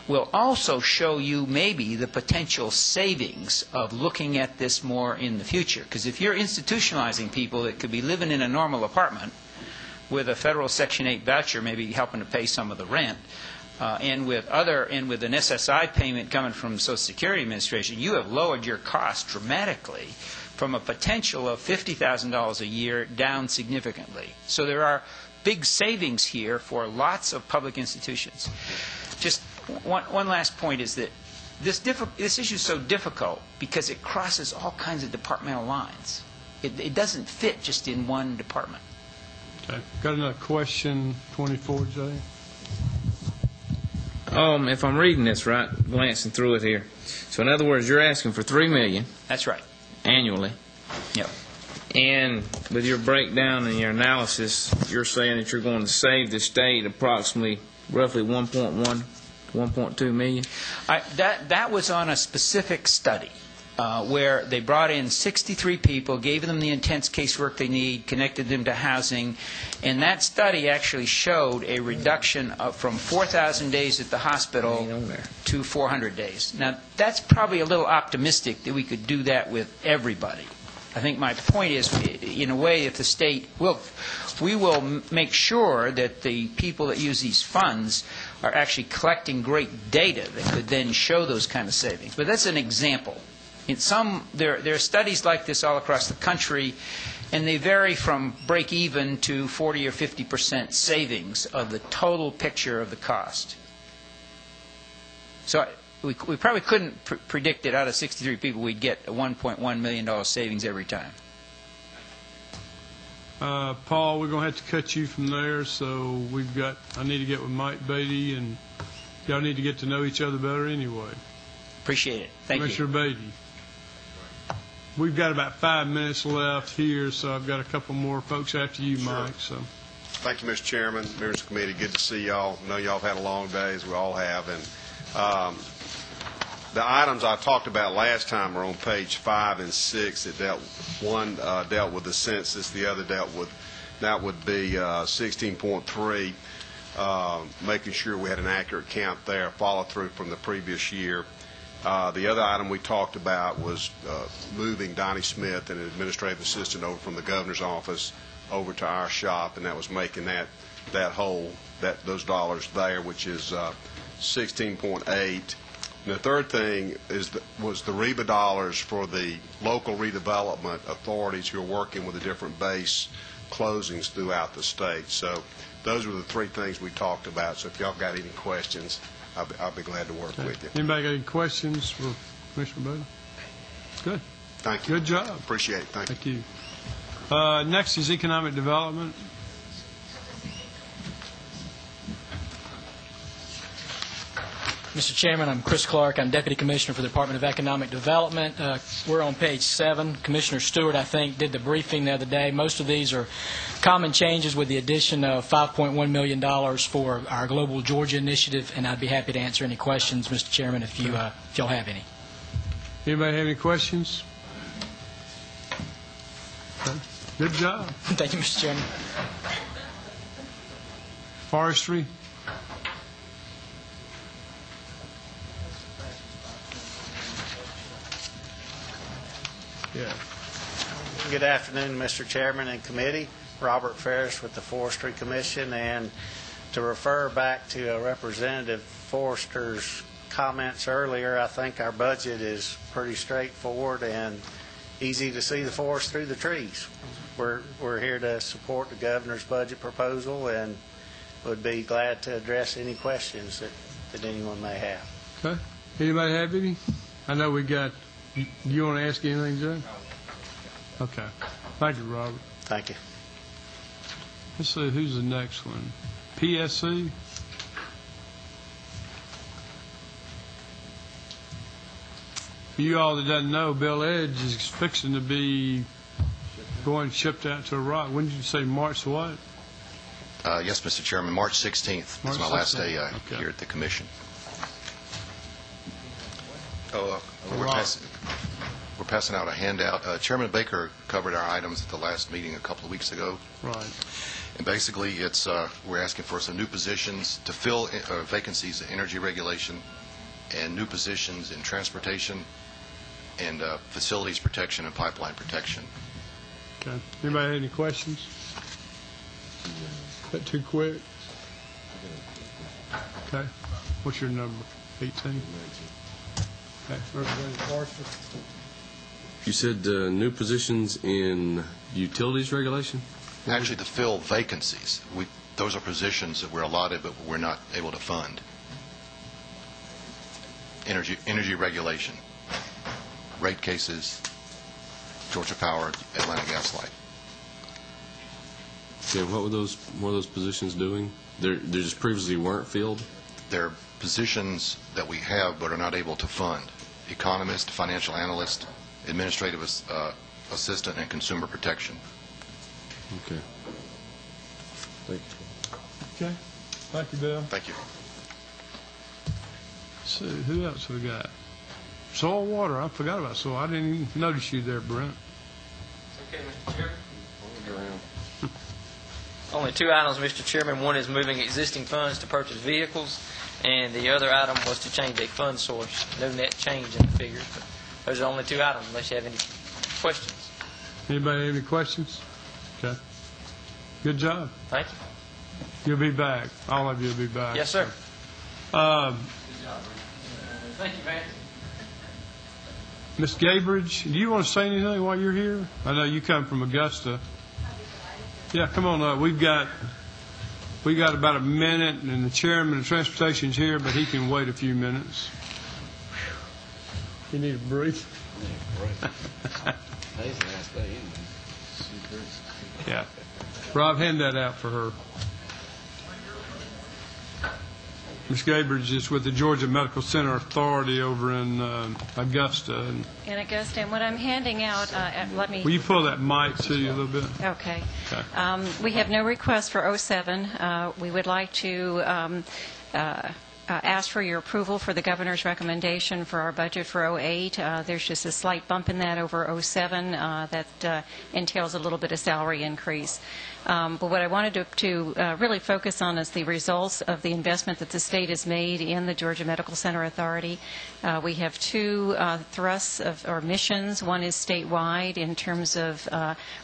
will also show you maybe the potential savings of looking at this more in the future. Because if you're institutionalizing people that could be living in a normal apartment with a federal Section 8 voucher maybe helping to pay some of the rent, and with an SSI payment coming from the Social Security Administration, you have lowered your cost dramatically from a potential of $50,000 a year down significantly. So there are big savings here for lots of public institutions. Just one last point is that this issue is so difficult because it crosses all kinds of departmental lines. It doesn't fit just in one department. Okay. Got another question, 24J? If I'm reading this right, glancing through it here. So in other words, you're asking for $3 million. That's right. Annually. Yep. And with your breakdown and your analysis, you're saying that you're going to save the state approximately roughly 1.2 million? That was on a specific study where they brought in 63 people, gave them the intense casework they need, connected them to housing, and that study actually showed a reduction from 4,000 days at the hospital to 400 days. Now, that's probably a little optimistic that we could do that with everybody. I think my point is, in a way, if the state we will make sure that the people that use these funds are actually collecting great data that could then show those kind of savings. But that's an example. There are studies like this all across the country, and they vary from break even to 40 or 50% savings of the total picture of the cost. So we probably couldn't predict that out of 63 people we'd get a $1.1 million savings every time. Paul, we're going to have to cut you from there, so I need to get with Mike Beatty, and y'all need to get to know each other better anyway. Appreciate it. Thank you. Commissioner Beatty. We've got about 5 minutes left here, so I've got a couple more folks after you, Mike. So. Thank you, Mr. Chairman, members of the committee. Good to see y'all. I know y'all have had a long day, as we all have. And the items I talked about last time are on page 5 and 6. It dealt with the census, the other that would be 16.3, making sure we had an accurate count there, follow through from the previous year. The other item we talked about was moving Donnie Smith, an administrative assistant, over from the governor's office over to our shop, and that was making those dollars there, which is 16.8. And the third thing was the REBA dollars for the local redevelopment authorities who are working with the different base closings throughout the state. So those were the three things we talked about. So if y'all got any questions, I'll be glad to work with you. Anybody got any questions for Commissioner Beatty? Good. Thank you. Good job. Appreciate it. Thank you. Next is economic development. Mr. Chairman, I'm Chris Clark. I'm Deputy Commissioner for the Department of Economic Development. We're on page 7. Commissioner Stewart, I think, did the briefing the other day. Most of these are common changes with the addition of $5.1 million for our Global Georgia Initiative, and I'd be happy to answer any questions, Mr. Chairman, if y'all have any. Anybody have any questions? Okay. Good job. Thank you, Mr. Chairman. Forestry. Yeah. Good afternoon, Mr. Chairman and committee. Robert Ferris with the Forestry Commission, and to refer back to Representative Forrester's comments earlier, I think our budget is pretty straightforward and easy to see the forest through the trees. We're here to support the governor's budget proposal and would be glad to address any questions that anyone may have. Okay. Anybody have any? I know we got. You want to ask anything, Joe? Okay. Thank you, Robert. Thank you. Let's see, who's the next one? PSC? For you all that doesn't know, Bill Edge is fixing to be going shipped out to Iraq. When did you say March what? Yes, Mr. Chairman, March 16th is my last day here at the commission. We're passing out a handout. Chairman Baker covered our items at the last meeting a couple of weeks ago. Right. And basically, it's we're asking for some new positions to fill vacancies in energy regulation and new positions in transportation and facilities protection and pipeline protection. Okay. Anybody have any questions? Is that too quick? Okay. What's your number? 18? Okay. Representative Marshall. You said new positions in utilities regulation? Actually, to fill vacancies. Those are positions that we're allotted, but we're not able to fund. Energy regulation, rate cases, Georgia Power, Atlanta Gas Light. Okay, what were those positions doing? They just previously weren't filled? They're positions that we have but are not able to fund. Economist, financial analyst, administrative assistant, and consumer protection. Okay. Thank you. Okay. Thank you, Bill. Thank you. Let's see, who else we got? Soil water. I forgot about soil. I didn't even notice you there, Brent. Okay, Mr. Chairman. Only two items, Mr. Chairman. One is moving existing funds to purchase vehicles, and the other item was to change a fund source. No net change in the figures, but those are the only two items, unless you have any questions. Anybody have any questions? Okay. Good job. Thank you. You'll be back. All of you will be back. Yes, sir. Thank you, man. Ms. Gabridge, do you want to say anything while you're here? I know you come from Augusta. Yeah, come on up. We got about a minute, and the chairman of transportation's here, but he can wait a few minutes. You need a brief? Yeah. Rob, hand that out for her. Ms. Gabridge is with the Georgia Medical Center Authority over in Augusta. In Augusta, and what I'm handing out, let me... Will you pull that mic to you a little bit? Okay. We have no request for 07. We would like to ask for your approval for the governor's recommendation for our budget for 08. There's just a slight bump in that over 07 that entails a little bit of salary increase. But what I wanted to really focus on is the results of the investment that the state has made in the Georgia Medical Center Authority. We have two thrusts or missions. One is statewide in terms of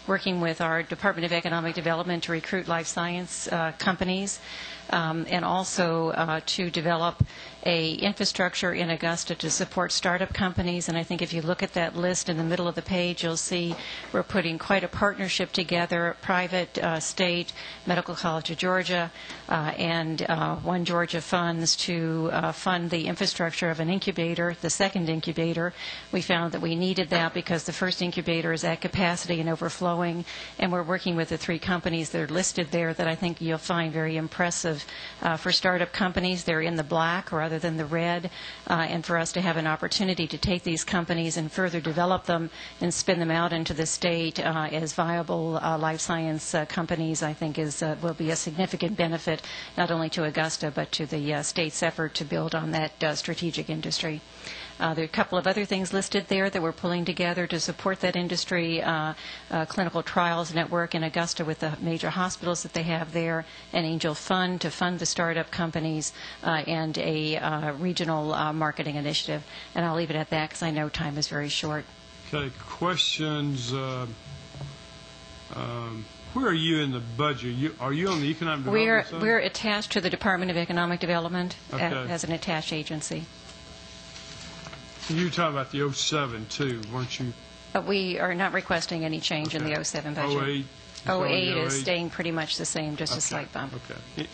working with our Department of Economic Development to recruit life science companies. And also to develop a infrastructure in Augusta to support startup companies. And I think if you look at that list in the middle of the page, you'll see we're putting quite a partnership together, private, state, Medical College of Georgia, and One Georgia funds to fund the infrastructure of an incubator, the second incubator. We found that we needed that because the first incubator is at capacity and overflowing, and we're working with the three companies that are listed there that I think you'll find very impressive. For startup companies, they're in the black rather than the red, and for us to have an opportunity to take these companies and further develop them and spin them out into the state as viable life science companies, I think will be a significant benefit not only to Augusta but to the state's effort to build on that strategic industry. There are a couple of other things listed there that we're pulling together to support that industry, clinical trials network in Augusta with the major hospitals that they have there, an angel fund to fund the startup companies, and a regional marketing initiative. And I'll leave it at that because I know time is very short. Okay, questions? Where are you in the budget? Are you on the economic development side? We're attached to the Department of Economic Development as an attached agency. You were talking about the 07 too, weren't you? We are not requesting any change in the 07 budget. 08 is staying pretty much the same, just a slight bump. Okay.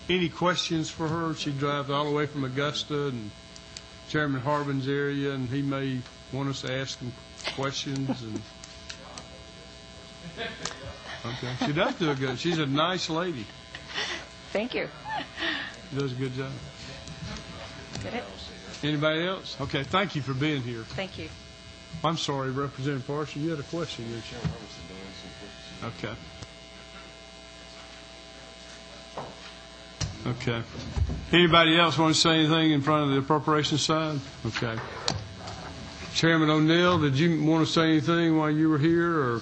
Any questions for her? She drives all the way from Augusta and Chairman Harbin's area, and he may want us to ask him questions. And Okay. She does do a good. She's a nice lady. Thank you. She does a good job. Did it? Anybody else? Okay. Thank you for being here. Thank you. I'm sorry, Representative Parson. You had a question, didn't you? Okay. Okay. Anybody else want to say anything in front of the appropriations side? Okay. Chairman O'Neill, did you want to say anything while you were here, or?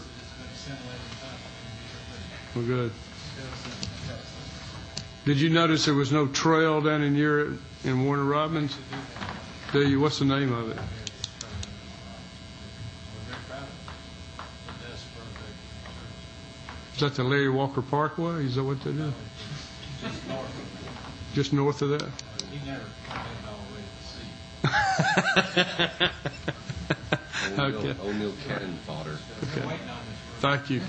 Well, good. Did you notice there was no trail down in Warner Robins? Do you? What's the name of it? Is that the Larry Walker Parkway? Is that what they do? Just north of that? He never committed all the way to the sea. Okay. O'Neill cannon fodder. Okay. Thank you.